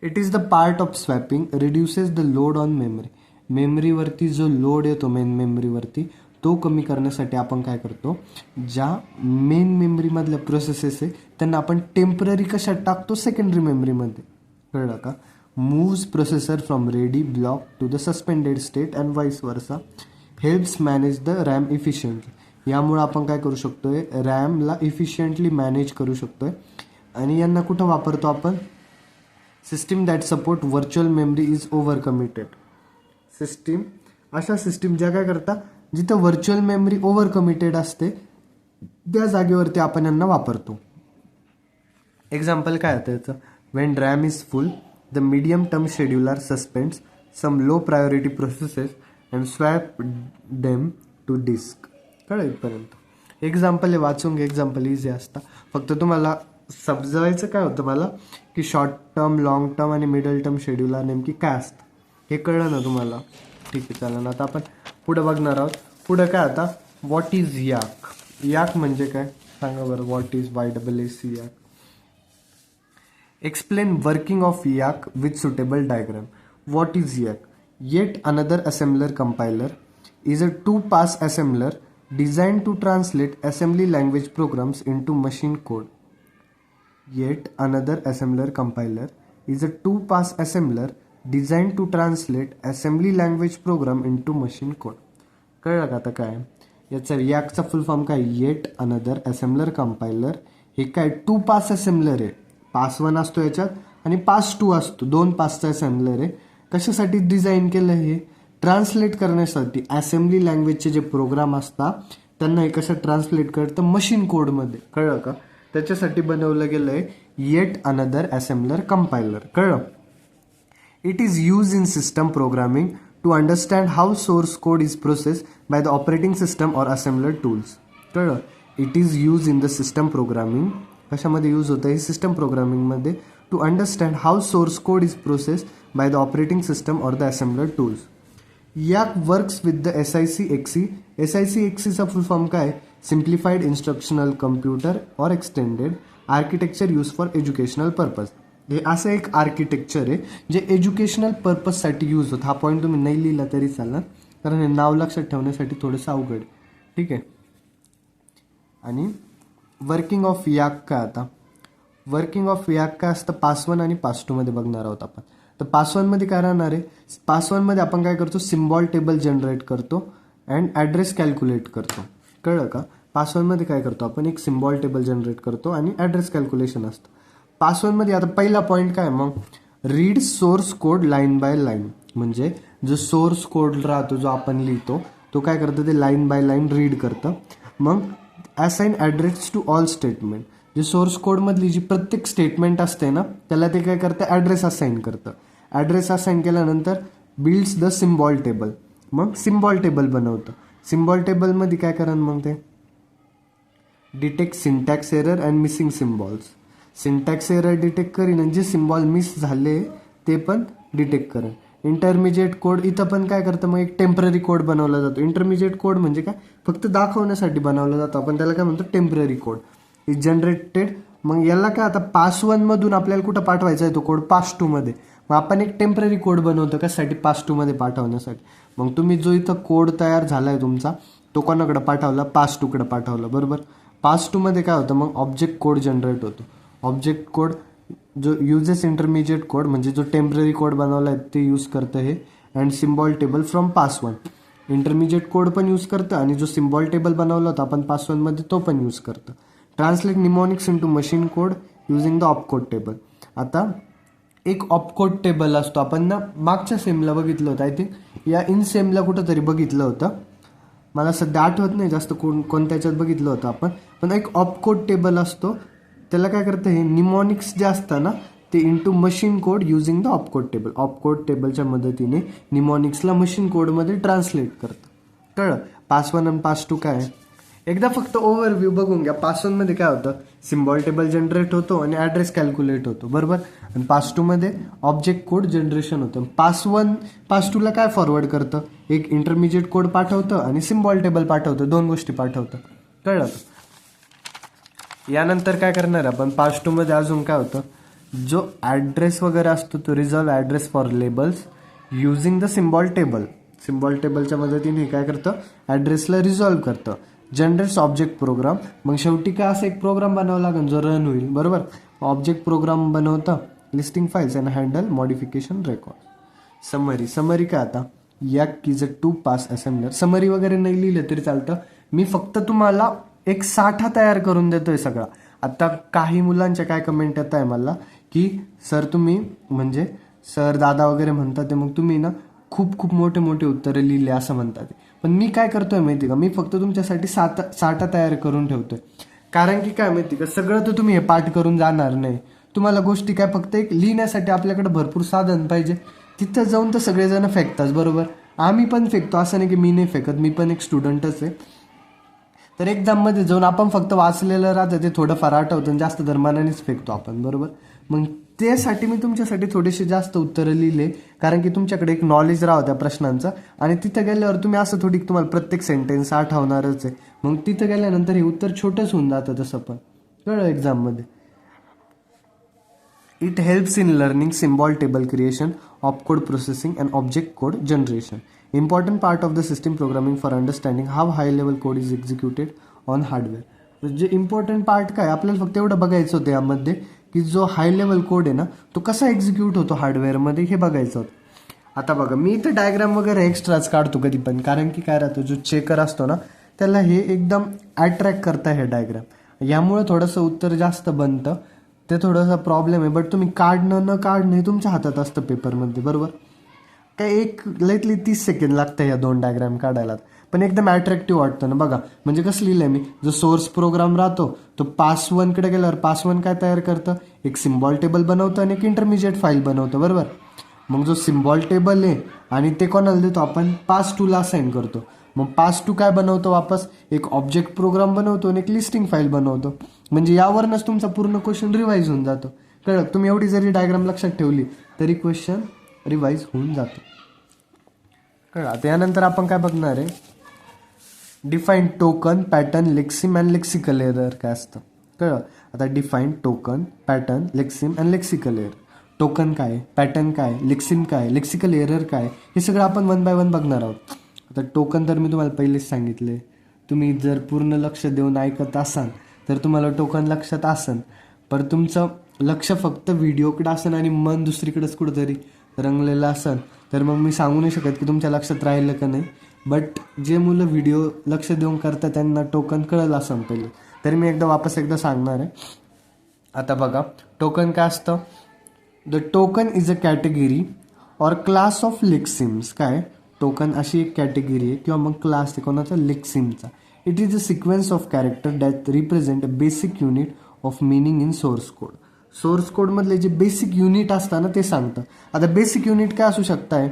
It is the part of swapping reduces the load on memory. मेमरीवरती जो लोड येतो मेन मेमरीवरती, तो कमी करण्यासाठी आपण काय करतो, ज्या मेन मेमरीमधल्या प्रोसेसेस आहे त्यांना आपण टेम्पररी कशात टाकतो, सेकंडरी मेमरीमध्ये. कळलं का? Moves processor from ready block to the suspended state and vice versa. Helps manage the RAM efficiently. यामुळे आपण काय करू शकतोय, रॅमला इफिशियंटली मॅनेज करू शकतोय. आणि यांना कुठं वापरतो आपण, system that support virtual memory is over committed. System, अशा सिस्टीम ज्या काय करतात, जिथं व्हर्च्युअल मेमरी ओव्हर कमिटेड असते त्या जागेवरती आपण यांना वापरतो. एक्झाम्पल काय होतं याचं, when RAM is full the medium term scheduler suspends some low priority processes and swap them to disk. कळलं इथपर्यंत. एक्झाम्पल हे वाचून घे, एक्झाम्पल इझी असतं. फक्त तुम्हाला समजवायचं काय होतं मला की शॉर्ट टर्म, लॉंग टर्म आणि मिडल टर्म शेड्यूलर नेमकी काय असतं हे कळलं ना तुम्हाला. ठीक आहे, चला ना आता आपण पुढे बघणार आहोत. पुढे काय आता, व्हॉट इज याक. याक म्हणजे काय सांगा बरं. What is YAAC yak. Explain working of YAC with suitable diagram. What is YAC? Yet another assembler compiler is a two-pass assembler designed to translate assembly language programs into machine code. Yet another assembler compiler is a two-pass assembler designed to translate assembly language program into machine code. कळलं का आता काय याचा याकचा फुल form काय. Eight another assembler compiler. हे काय to pass assembler आहे. Pass 1 असतो याच्यात आणि पास 2 असतो. 2 पासचा असेंबलर आहे. कशासाठी डिझाईन केलं हे, ट्रान्सलेट करण्यासाठी. असेंब्ली लँग्वेजचे जे प्रोग्राम असतात त्यांना हे कसं ट्रान्सलेट करतं, मशीन कोडमध्ये. कळलं का, त्याच्यासाठी बनवलं गेलं आहे येट अनदर असेंबलर कंपायलर. कळलं. It is use in system programming to understand how source code is processed by the operating system or assembler tools. कळलं. It is use in the system programming. कशामध्ये use होतं हे, system प्रोग्रामिंगमध्ये. To understand how source code is processed by the operating system or the assembler tools. याक works with the SICXC. SICXCचा full form काय, simplified instructional computer or extended architecture use for educational purpose. हे असं एक architecture आहे जे educational पर्पजसाठी use होतं. हा पॉईंट तुम्ही नाही लिहिला तरी चालणार, कारण हे नाव लक्षात ठेवण्यासाठी थोडंसं अवघड आहे. ठीक आहे. आणि वर्किंग ऑफ याक काय, आता वर्किंग ऑफ याक काय असतं, पास 1 आणि पास 2 मध्ये बघणार आहोत आपण. तर पास 1 मध्ये काय राहणार आहे, पास 1 मध्ये आपण काय करतो, सिम्बॉल टेबल जनरेट करतो अँड ॲड्रेस कॅल्क्युलेट करतो. कळलं का. पास 1 मध्ये काय करतो आपण, एक सिम्बॉल टेबल जनरेट करतो आणि ॲड्रेस कॅल्क्युलेशन असतं. पास 1 मध्ये आता पहिला पॉईंट काय मग, read source code line by line. म्हणजे जो सोर्स कोड राहतो जो आपण लिहितो तो काय करतं, ते लाईन बाय लाईन रीड करतं. मग assign address to all statement. जे सोर्स कोडमधली जी प्रत्येक स्टेटमेंट असते ना त्याला ते काय करतं, ॲड्रेस असाइन करतं. ॲड्रेस असाइन केल्यानंतर बिल्ड्स द सिम्बॉल टेबल. मग सिम्बॉल टेबल बनवतं. सिम्बॉल टेबलमध्ये काय करा मग, ते detect syntax error and missing symbols. Syntax error detect करीन आणि जे सिम्बॉल मिस झाले ते पण डिटेक्ट करेन. इंटरमिजिएट कोड इथं पण काय करतं, मग एक टेम्पररी कोड बनवला जातो. इंटरमिजिएट कोड म्हणजे काय, फक्त दाखवण्यासाठी बनवला जातो. आपण त्याला काय म्हणतो, टेम्पररी कोड इज जनरेटेड. मग याला काय, आता पास 1 मधून आपल्याला कुठं पाठवायचा आहे तो कोड, पास 2 मध्ये. मग आपण एक टेम्पररी कोड बनवतो कशासाठी, पास 2 मध्ये पाठवण्यासाठी. मग तुम्ही जो इथं कोड तयार झाला आहे तुमचा तो कोणाकडे पाठवला, पास 2 कडे पाठवला. बरोबर. पास 2 मध्ये काय होतं, मग ऑब्जेक्ट कोड जनरेट होतो. ऑब्जेक्ट कोड जो युजेस इंटरमिजिएट कोड म्हणजे जो टेम्पररी कोड बनवला आहे ते यूज करतं हे. And symbol table from pass 1. Intermediate code पण यूज करतं आणि जो सिम्बॉल टेबल बनवला होता आपण पास 1 मध्ये तो पण यूज करतं. Translate mnemonics into machine code using the opcode table. आता एक ऑपकोड टेबल असतो, आपण ना मागच्या सेमला बघितलं होतं, आय थिंक या इन सेमला कुठंतरी बघितलं होतं, मला सध्या आठवत नाही जास्त कोणत्याच्यात बघितलं होतं आपण. पण एक ऑपकोड टेबल असतो, त्याला काय करतं, हे निमॉनिक्स जे असतं ना ते into machine code using the opcode table. Opcode टेबलच्या मदतीने निमॉनिक्सला मशीन कोडमध्ये ट्रान्सलेट करतं. कळलं. पास 1 आणि पास 2 काय, एकदा फक्त ओव्हरव्ह्यू बघून घ्या. पास 1 मध्ये काय होतं, सिम्बॉल टेबल जनरेट होतो आणि ॲड्रेस कॅल्क्युलेट होतो. बरोबर. आणि पास 2 मध्ये ऑब्जेक्ट कोड जनरेशन होतं. पास 2 ला काय फॉरवर्ड करतं, एक इंटरमिजिएट कोड पाठवतं आणि सिम्बॉल टेबल पाठवतं. 2 गोष्टी पाठवतं. कळलं. यानंतर काय करणार आपण, पास 2 मध्ये अजून काय होतं, जो ॲड्रेस वगैरे असतो तो resolve address for labels using the symbol table. Symbol टेबलच्या मदतीने काय करतं, ॲड्रेसला रिझॉल्व करतं. Generates object program. मग शेवटी काय असं एक प्रोग्राम बनावं लागेल जो रन होईल. बरोबर. ऑब्जेक्ट प्रोग्राम बनवतं, listing files and handle modification record. Summary काय, आता याक is a two pass assembler. Summary वगैरे नाही लिहिलं तरी चालतं, मी फक्त तुम्हाला एक साठा तयार करून देतोय सगळा. आता काही मुलांच्या काय कमेंट येत आहे मला की सर तुम्ही म्हणजे सर दादा वगैरे म्हणतात ते, मग तुम्ही ना खूप मोठे उत्तरं लिहिले असं म्हणतात. पण मी काय करतोय माहिती का, मी फक्त तुमच्यासाठी साठा तयार करून ठेवतोय. कारण की काय माहिती का, सगळं तर तुम्ही हे पाठ करून जाणार नाही. तुम्हाला गोष्टी काय फक्त एक लिहिण्यासाठी आपल्याकडे भरपूर साधन पाहिजे. तिथं जाऊन तर सगळेजण फेकतात. बरोबर. आम्ही पण फेकतो, असं नाही की मी नाही फेकत, मी पण एक स्टुडंटच आहे. तर एक्झाममध्ये जाऊन आपण फक्त वाचलेलं राहतं ते थोडंफार आठवतं आणि जास्त दरम्यानेच फेकतो आपण, बरोबर. मग त्यासाठी मी तुमच्यासाठी थोडेसे जास्त उत्तरं लिहिले, कारण की तुमच्याकडे एक नॉलेज राहावं त्या प्रश्नांचं. आणि तिथं गेल्यावर तुम्ही असं थोडी तुम्हाला प्रत्येक सेंटेन्स आठवणारच आहे, मग तिथं गेल्यानंतर हे उत्तर छोटंच होऊन जातं तसं पण, कळलं एक्झाममध्ये. It helps in learning symbol table creation, opcode processing and object code generation. Important part of the system programming for understanding how high level code is executed on hardware. म्हणजे इम्पॉर्टंट पार्ट काय, आपल्याला फक्त एवढं बघायचं होतं यामध्ये की जो हाय लेवल कोड आहे ना तो कसा एक्झिक्यूट होतो हार्डवेअरमध्ये हे बघायचं होतं. आता बघा मी इथं डायग्राम वगैरे एक्स्ट्राच काढतो कधी पण, कारण की काय राहतो जो चेकर असतो ना त्याला हे एकदम अट्रॅक्ट करता हे डायग्राम, यामुळे थोडंसं उत्तर जास्त बनतं. ते थोडासा प्रॉब्लेम आहे, बट तुम्ही काढणं न काढणं हे तुमच्या हातात असतं पेपरमध्ये, बरोबर. काय एक लईतली 30 सेकंड लागतं या 2 डायग्राम काढायला, पण एकदम अट्रॅक्टिव्ह वाटतं ना. बघा म्हणजे कसं लिहिलंय मी, जो सोर्स प्रोग्राम राहतो तो पास 1 कडे गेल्यावर पास 1 काय तयार करतं, एक सिम्बॉल टेबल बनवतं आणि एक इंटरमिजिएट फाईल बनवतं, बरोबर. मग जो सिम्बॉल टेबल आहे आणि ते कोणाला देतो आपण, पास 2 ला असाइन करतो. मग पास 2 काय बनवतो, वापस एक ऑब्जेक्ट प्रोग्राम बनवतो आणि एक लिस्टिंग फाईल बनवतो. म्हणजे यावरनच तुमचा पूर्ण क्वेश्चन रिवाईज होऊन जातो, कळलं. तुम्ही एवढी जरी डायग्राम लक्षात ठेवली तरी क्वेश्चन रिवाईज होऊन जातो, कळलं. आता यानंतर आपण काय बघणार आहे, define token, pattern, lexeme and lexical error काय असतं, कळलं. आता define token, pattern, lexeme and lexical error. Token काय, पॅटर्न काय, लेक्सिम काय, लेक्सिकल एरर काय, हे सगळं आपण 1 बाय 1 बघणार आहोत. आता टोकन तर मी तुम्हाला पहिलेच सांगितले, तुम्ही जर पूर्ण लक्ष देऊन ऐकत असाल तर तुम्हाला टोकन लक्षात असन, पण तुमचं लक्ष फक्त व्हिडिओकडे असन आणि मन दुसरीकडेच कुठंतरी रंगलेलं असन तर मग मी सांगू नाही शकत की तुमच्या लक्षात राहिलं का नाही. बट जे मुलं व्हिडिओ लक्ष देऊन करतात त्यांना टोकन कळलं असं पहिले, तरी मी एकदा सांगणार आहे. आता बघा टोकन काय असतं, the token is a category और क्लास ऑफ लेक्सिम्स. काय टोकन अशी एक कॅटेगरी आहे किंवा मग क्लास आहे कोणाचा, लेक्सिमचा. It is a sequence of character that represent a basic unit of meaning in source code. Source कोडमधले जे बेसिक युनिट असतं ना ते सांगतं. आता बेसिक युनिट काय असू शकतं,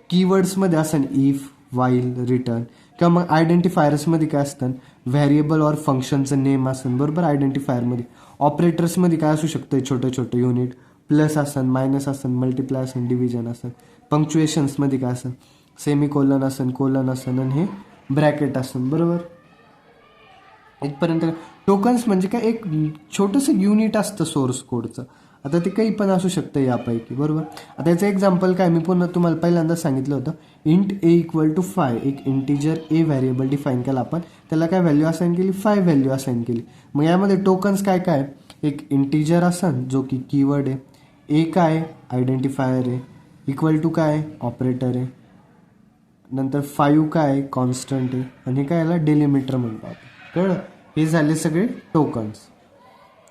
कीवर्ड्समध्ये असेल इफ, वाईल, रिटर्न, किंवा मग आयडेंटिफायर्समध्ये काय असतं, व्हेरिएबल और फंक्शनचं नेम असेल, बरोबर. आयडेंटिफायरमध्ये ऑपरेटर्समध्ये काय असू शकतं, छोटे छोटे युनिट, प्लस असेल, मायनस असेल, मल्टिप्लाय असेल, डिव्हिजन असेल. पंक्च्युएशन्समध्ये काय असेल, सेमिकोलन असेल, कोलन असेल आणि हे ब्रॅकेट असेल, बरोबर. इथपर्यंत टोकन्स म्हणजे काय, एक छोटंसं युनिट असतं सोर्स कोडचं. आता ते काही पण असू शकतं यापैकी, बरोबर. आता याचं एक्झाम्पल काय, मी पुन्हा तुम्हाला पहिल्यांदा सांगितलं होतं, इंट ए इक्वल टू 5. एक इंटिजर ए व्हेरिएबल डिफाईन केला आपण, त्याला काय व्हॅल्यू असाइन केली, 5 व्हॅल्यू असाइन केली. मग यामध्ये टोकन्स काय काय, एक इंटिजर असन जो की कीवर्ड आहे, ए काय आयडेंटिफायर आहे, इक्वल टू काय ऑपरेटर आहे, नंतर 5 काय कॉन्स्टंट आहे, आणि काय याला डेलिमिटर म्हणतो आपण, कळलं. हे झाले सगळे टोकन्स,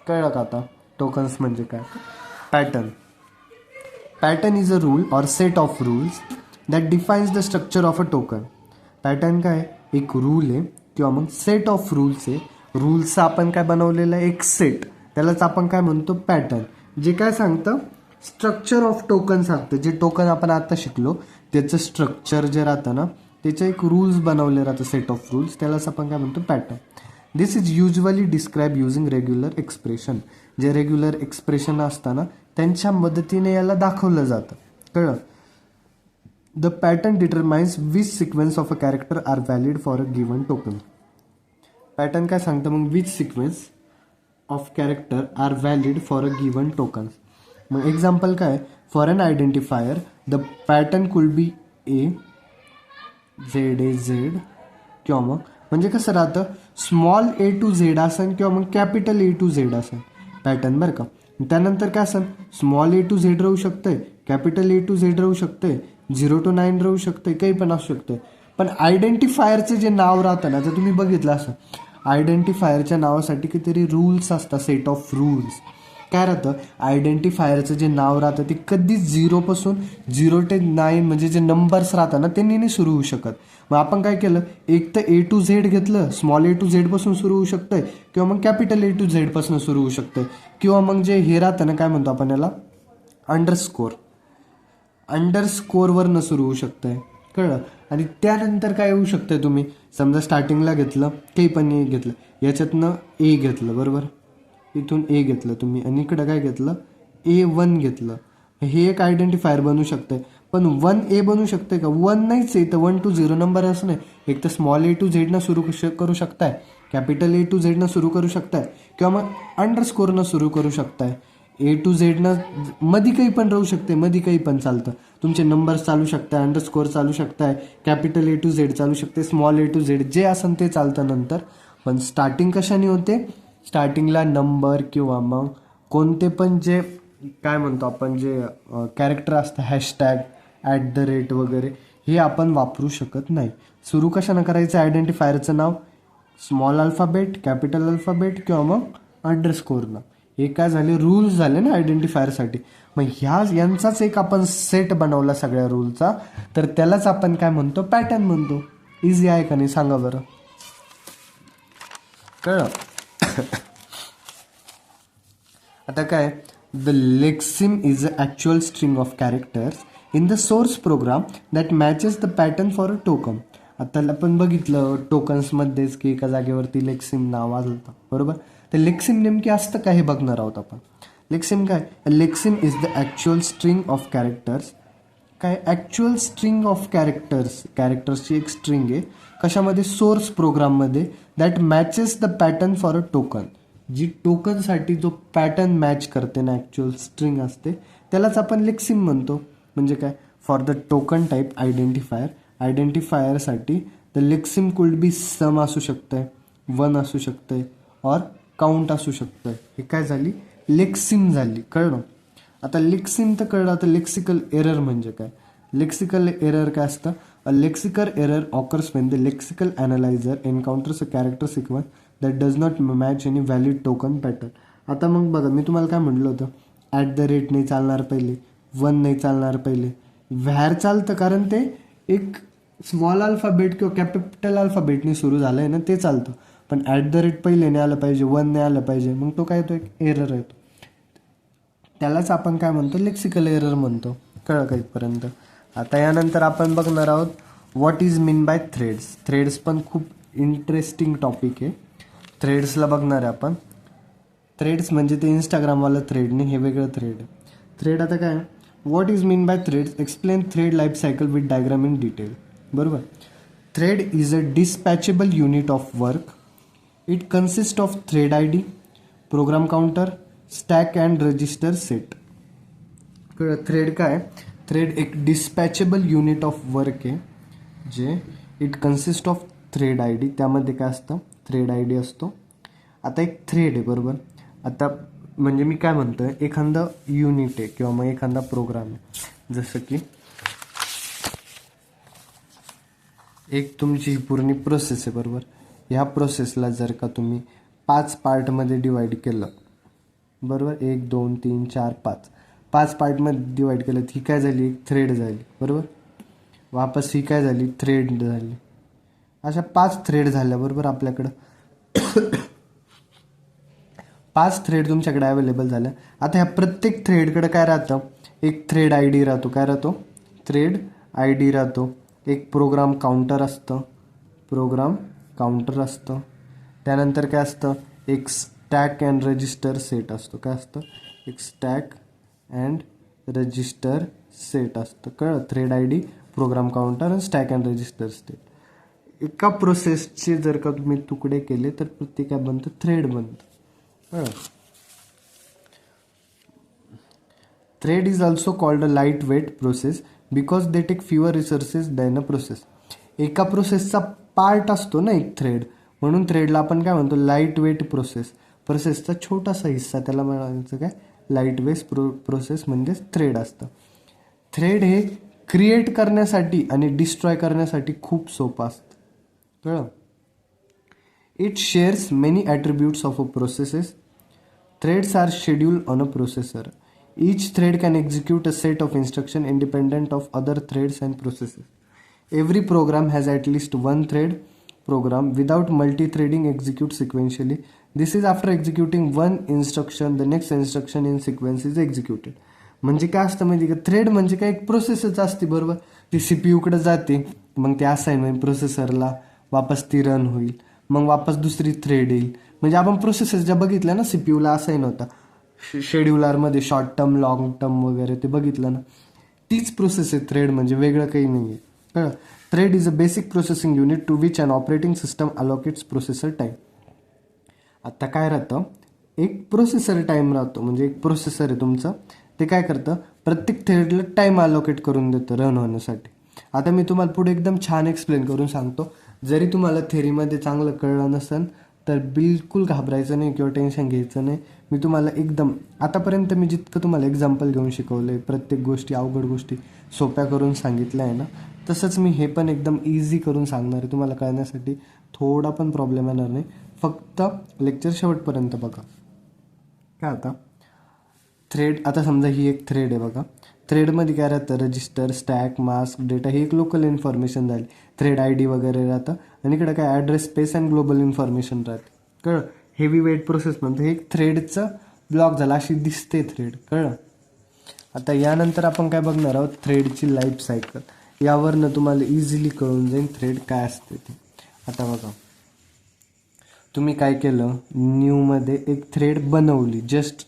कळलं का आता टोकन्स म्हणजे काय. Pattern, pattern is a rule or set of rules that defines the structure of a token. Pattern काय, एक रूल आहे किंवा मग सेट ऑफ रूल्स आहे. रूल्सचा आपण काय बनवलेलं आहे, एक सेट, त्यालाच आपण काय म्हणतो पॅटर्न. जे काय सांगतं, स्ट्रक्चर ऑफ टोकन सांगतं. जे टोकन आपण आता शिकलो त्याचं स्ट्रक्चर जे राहतं ना त्याचे एक रूल्स बनवले राहतं, सेट ऑफ रूल्स, त्यालाच आपण काय म्हणतो pattern. This is usually describe using regular expression. जे रेग्युलर एक्सप्रेशन असताना त्यांच्या मदतीने याला दाखवलं जातं, कळलं. The pattern determines which sequence of a character are valid for a given token. Pattern काय सांगतं मग, which sequence of character are valid for a given token. मग एक्झाम्पल काय, for an identifier the pattern could be A, Z A Z, किंवा मग म्हणजे कसं राहतं, स्मॉल ए टू झेड असेल किंवा मग कॅपिटल ए टू झेड असेल पॅटर्न, बरं का. त्यानंतर काय असेल, स्मॉल ए टू झेड राहू शकतंय, कॅपिटल ए टू झेड राहू शकतंय, 0 to 9 राहू शकतंय, काही पण असू शकतंय. पण आयडेंटिफायरचं जे नाव राहतं ना, जर तुम्ही बघितलं असं, आयडेंटिफायरच्या नावासाठी कितीतरी रूल्स असतात, सेट ऑफ रूल्स. काय राहतं, आयडेंटिफायरचं जे नाव राहतं ते कधीच 0 पासून 0 to 9 म्हणजे जे नंबर्स राहतात ना त्यांनी नाही सुरू होऊ शकत. मग आपण काय केलं, एक तर ए टू झेड घेतलं, स्मॉल ए टू झेड पासून सुरू होऊ शकतंय, किंवा मग कॅपिटल ए टू झेड पासून सुरू होऊ शकतंय, किंवा मग जे हे राहतं ना काय म्हणतो आपण याला, अंडरस्कोरवरनं सुरू होऊ शकतंय, कळलं. आणि त्यानंतर काय येऊ शकतं, तुम्ही समजा स्टार्टिंगला घेतलं काही पण ए घेतलं, याच्यातनं ए घेतलं बरोबर, इथून ए घेतलं तुम्ही आणि इकडं काय घेतलं A1 घेतलं, हे एक आयडेंटिफायर बनू शकतंय. पण 1A बनू शकतंय का? 1 नाहीच आहे, तर 1 to 0 नंबर असं नाही. एक तर स्मॉल A to Z न सुरू करू शकताय, कॅपिटल A to Z न सुरू करू शकताय, किंवा मग अंडरस्कोरनं सुरू करू शकताय. A to Z न मध्ये काही पण राहू शकते, मध्ये काही पण चालतं. तुमचे नंबर्स चालू शकताय, अंडरस्कोर चालू शकताय, कॅपिटल A to Z चालू शकते, स्मॉल A to Z जे असेल ते चालतं नंतर. पण स्टार्टिंग कशाने होते? स्टार्टिंगला नंबर किंवा मग कोणते पण जे काय म्हणतो आपण जे कॅरेक्टर असतं, हॅशटॅग, @ वगैरे, हे आपण वापरू शकत नाही. सुरू कशानं करायचं? आयडेंटिफायरचं नाव स्मॉल अल्फाबेट, कॅपिटल अल्फाबेट किंवा मग अंडरस्कोरनं. हे काय झाले? रूल्स झाले ना आयडेंटिफायरसाठी. मग यांचाच एक आपण सेट बनवला सगळ्या रूलचा, तर त्यालाच आपण काय म्हणतो? पॅटर्न म्हणतो. इझी आहे का नाही सांगा बरं? कळलं? आता काय, the lexeme is a actual string of characters in the source program that matches the pattern for a token. आता आपण बघितलं टोकन्समध्येच की एका जागेवरती लेक्सिम नाव आलं बरोबर. तर लेक्सिम नेमकी असतं का हे बघणार आहोत आपण. लेक्सिम काय? Lexeme is the actual string of characters. काय? ॲक्च्युअल स्ट्रिंग ऑफ कॅरेक्टर्सची एक स्ट्रिंग आहे. कशामध्ये? सोर्स प्रोग्राममध्ये. That matches the pattern for a token. जी टोकनसाठी जो पॅटर्न मॅच करते ना, ॲक्च्युअल स्ट्रिंग असते, त्यालाच आपण लेक्सिम म्हणतो. म्हणजे काय? फॉर द टोकन टाईप आयडेंटिफायरसाठी द लेक्सिम कुड बी सम असू शकतंय, 1 असू शकतंय, और काउंट असू शकतंय. हे काय झाली? लेक्सिम झाली. कळलं? आता लेक्सिम तर कळलं. आता लेक्सिकल एरर म्हणजे काय? लेक्सिकल एरर काय असतं? A lexical error occurs when the lexical analyser encounters a character sequence that does not match any valid token pattern. आता मग बघा, मी तुम्हाला काय म्हटलं होतं? @ नाही चालणार पहिले, 1 नाही चालणार पहिले, व्हॅर चालतं, कारण ते एक स्मॉल अल्फाबेट किंवा कॅपिटल अल्फाबेटने सुरू झालं आहे ना, ते चालतं. पण @ पहिले नाही आलं पाहिजे, 1 नाही आलं पाहिजे, मग तो काय येतो? एक एरर येतो. त्यालाच आपण काय म्हणतो? लेक्सिकल एरर म्हणतो. कळलं का इथपर्यंत? आता यानंतर आपण बघणार आहोत what is mean by threads. Threads पण खूप इंटरेस्टिंग टॉपिक आहे. थ्रेड्सला बघणार आहे आपण. थ्रेड्स म्हणजे ते इंस्टाग्रामवालं थ्रेड नाही, हे वेगळं थ्रेड आहे. थ्रेड आता काय? What is mean by threads, explain thread life cycle with diagram in detail. बरोबर. Thread is a dispatchable unit of work. It consist of thread ID, program counter, stack and register set. Thread काय? Thread एक dispatchable unit of work आहे, जे it consist of thread ID. त्यामध्ये काय असतं? Thread ID असतो. आता एक थ्रेड आहे बरोबर. आता म्हणजे मी काय म्हणतोय, एखादं युनिट आहे किंवा मग एखादा प्रोग्राम आहे, जसं की एक तुमची पूर्ण प्रोसेस आहे बरोबर. ह्या प्रोसेसला जर का तुम्ही 5 पार्टमध्ये डिवाईड केलं बरोबर, 1 2 3 4 5 पार्टमध्ये डिवाईड केलं, ही काय झाली? एक थ्रेड झाली बरोबर. वापस ही काय झाली? थ्रेड झाली. अशा 5 थ्रेड झाल्या बरोबर आपल्याकडं. 5 थ्रेड तुमच्याकडे अवेलेबल झाल्या. आता ह्या प्रत्येक थ्रेडकडे काय राहतं? एक थ्रेड ID राहतो. काय राहतो? थ्रेड ID राहतो. एक प्रोग्राम काउंटर असतं. त्यानंतर काय असतं? एक स्टॅक अँड रजिस्टर सेट असतो. काय असतं? एक स्टॅक अँड रजिस्टर सेट असतं. कळलं? थ्रेड ID, प्रोग्राम काउंटर आणि स्टॅक अँड रजिस्टर सेट. एका प्रोसेसचे जर का तुम्ही तुकडे केले तर प्रत्येक काय बनतं? थ्रेड बनतं. Thread is also called a light weight process because they take fewer resources than a process. एका प्रोसेसचा पार्ट असतो ना एक थ्रेड, म्हणून थ्रेडला आपण काय म्हणतो? लाईट वेट प्रोसेसचा छोटासा हिस्सा, त्याला म्हणायचं काय? लाईट वेट प्रोसेस म्हणजेच थ्रेड असतं. थ्रेड हे क्रिएट करण्यासाठी आणि डिस्ट्रॉय करण्यासाठी खूप सोपं असतं. कळलं? It shares many attributes of a processes. Threads are scheduled on a processor. Each thread can execute a set of instructions independent of other threads and processes. Every program has at least one thread. Program without multi-threading executes sequentially. This is after executing one instruction, the next instruction in sequence is executed. म्हणजे काय असतं माहिती का, thread म्हणजे काय एक प्रोसेसच असते बरोबर. ती सीपीयूकडे जाते, मग ती असाईन होईल प्रोसेसरला, वापस ती रन होईल, मग वापस दुसरी थ्रेड येईल. म्हणजे आपण प्रोसेसर ज्या बघितल्या ना सीपीयूला असाईन होता शेड्युलरमध्ये, शॉर्ट टर्म लॉंग टर्म वगैरे ते बघितलं ना, तीच प्रोसेस आहे थ्रेड म्हणजे, वेगळं काही नाही आहे. कळलं. Thread is a basic processing unit to which an operating system allocates processor time. आता काय राहतं, एक प्रोसेसर टाईम राहतो, म्हणजे एक प्रोसेसर आहे तुमचं, ते काय करतं प्रत्येक थ्रेडला टाईम अलोकेट करून देतं रन होण्यासाठी. आता मी तुम्हाला पुढे एकदम छान एक्सप्लेन करून सांगतो. जरी तुम्हाला थेरीमध्ये चांगलं कळलं नसेल तर बिलकुल घाबरायचं नाही किंवा टेन्शन घ्यायचं नाही. मी तुम्हाला एकदम आतापर्यंत मी जितकं तुम्हाला एक्झाम्पल घेऊन शिकवलं आहे, प्रत्येक गोष्टी अवघड गोष्टी सोप्या करून सांगितल्या आहे ना, तसंच मी हे पण एकदम इझी करून सांगणार आहे. तुम्हाला कळण्यासाठी थोडा पण प्रॉब्लेम येणार नाही. फक्त लेक्चर शेवटपर्यंत बघा. काय आता थ्रेड, आता समजा ही एक थ्रेड आहे बघा. थ्रेडमध्ये काय राहतं, रजिस्टर, स्टॅक, मास्क, डेटा, ही एक लोकल इन्फॉर्मेशन झाली. थ्रेड आय डी वगैरे राहतं. आणि इकडे काय address space and global information राहते. कळलं. हेवी वेट प्रोसेस म्हणतो, हे एक थ्रेडचं ब्लॉक झाला, अशी दिसते थ्रेड. कळलं. आता यानंतर आपण काय बघणार आहोत, थ्रेडची लाईफ सायकल. यावरनं तुम्हाला इझिली कळून जाईल थ्रेड काय असते ते. आता बघा, तुम्ही काय केलं, न्यूमध्ये एक थ्रेड बनवली, जस्ट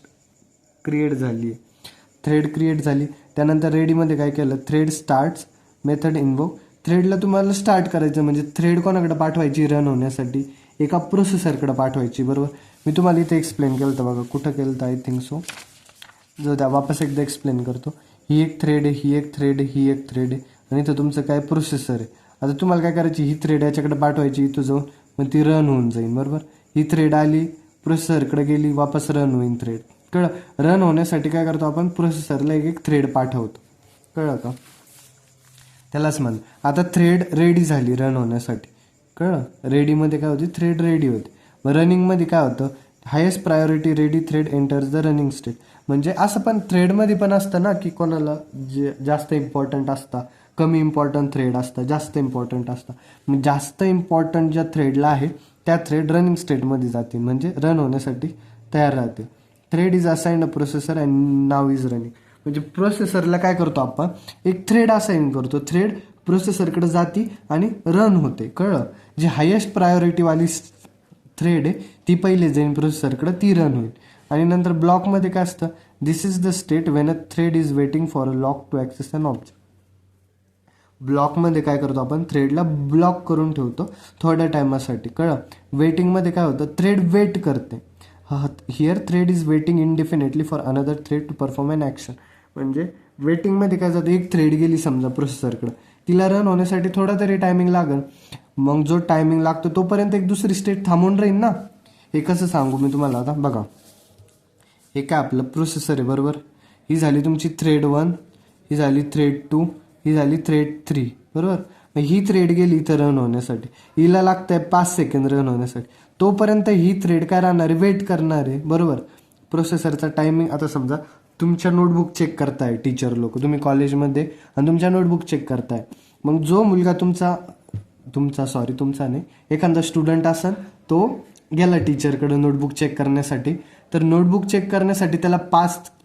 क्रिएट झाली आहे. थ्रेड क्रिएट झाली, त्यानंतर रेडीमध्ये काय केलं, थ्रेड स्टार्ट्स मेथड इन्वोक. थ्रेडला तुम्हाला स्टार्ट करायचं म्हणजे थ्रेड कोणाकडे पाठवायची रन होण्यासाठी, एका प्रोसेसरकडे पाठवायची बरोबर. मी तुम्हाला इथे एक्सप्लेन केलं होतं बघा, कुठं केलं होतं, आय थिंक सो. जो द्या वापस एकदा एक्सप्लेन करतो. ही एक थ्रेड आहे, ही एक थ्रेड आहे, ही एक थ्रेड आहे, आणि इथं तुमचं काय प्रोसेसर आहे. आता तुम्हाला काय करायची, ही थ्रेड याच्याकडे पाठवायची इथं जाऊन, मग ती रन होऊन जाईल बरोबर. ही थ्रेड आली प्रोसेसरकडे गेली, वापस रन होईल थ्रेड. कळलं. रन होण्यासाठी काय करतो आपण, प्रोसेसरला एक एक थ्रेड पाठवतो. कळलं का, त्यालाच म्हण. आता थ्रेड रेडी झाली रन होण्यासाठी. कळलं. रेडीमध्ये काय होती, थ्रेड रेडी होते. मग रनिंगमध्ये काय होतं, highest priority ready thread enters the running state. म्हणजे असं पण थ्रेडमध्ये पण असतं ना, की कोणाला जे जास्त इम्पॉर्टंट असतं, कमी इम्पॉर्टंट थ्रेड असतं, जास्त इम्पॉर्टंट असतं. मग जास्त इम्पॉर्टंट ज्या थ्रेडला आहे त्या थ्रेड रनिंग स्टेटमध्ये जातील, म्हणजे रन होण्यासाठी तयार राहते. Thread is assigned a processor and now is running. म्हणजे प्रोसेसरला काय करतो आपण, एक थ्रेड असाइन करतो, थ्रेड प्रोसेसरकडे जाती आणि रन होते. कळलं. जी हायेस्ट प्रायोरिटीवाली थ्रेड आहे ती पहिले जाईन प्रोसेसरकडे, ती रन होईल. आणि नंतर ब्लॉकमध्ये काय असतं, this is the state when a thread is waiting for a lock to access an object. ब्लॉकमध्ये काय करतो आपण, थ्रेडला ब्लॉक करून ठेवतो थोड्या टायमासाठी. कळलं. वेटिंगमध्ये काय होतं, थ्रेड वेट करते. Here thread is waiting indefinitely for another thread to perform an action. म्हणजे वेटिंगमध्ये काय जातं, एक थ्रेड गेली समजा प्रोसेसरकडं, तिला रन होण्यासाठी थोडा तरी टायमिंग लागेल. मग जो टायमिंग लागतो तोपर्यंत एक दुसरी स्टेट थांबून राहील ना. हे कसं सांगू मी तुम्हाला, आता बघा, हे काय आपलं प्रोसेसर आहे बरोबर. ही झाली तुमची थ्रेड 1, ही झाली थ्रेड 2, ही झाली थ्रेड 3 बरोबर. मग ही थ्रेड गेली इथं रन होण्यासाठी, हिला लागतंय 5 सेकंद रन होण्यासाठी. तोपर्यंत ही थ्रेड काय राहणार आहे, वेट करणार आहे बरोबर. प्रोसेसरचा टायमिंग, आता समजा तुमच्या नोटबुक चेक करताय टीचर लोक, तुम्ही कॉलेजमध्ये, आणि तुमच्या नोटबुक चेक करताय. मग जो मुलगा तुमचा नाही, एखादा स्टुडंट असेल, तो गेला टीचरकडे नोटबुक चेक करण्यासाठी, तर नोटबुक चेक करण्यासाठी त्याला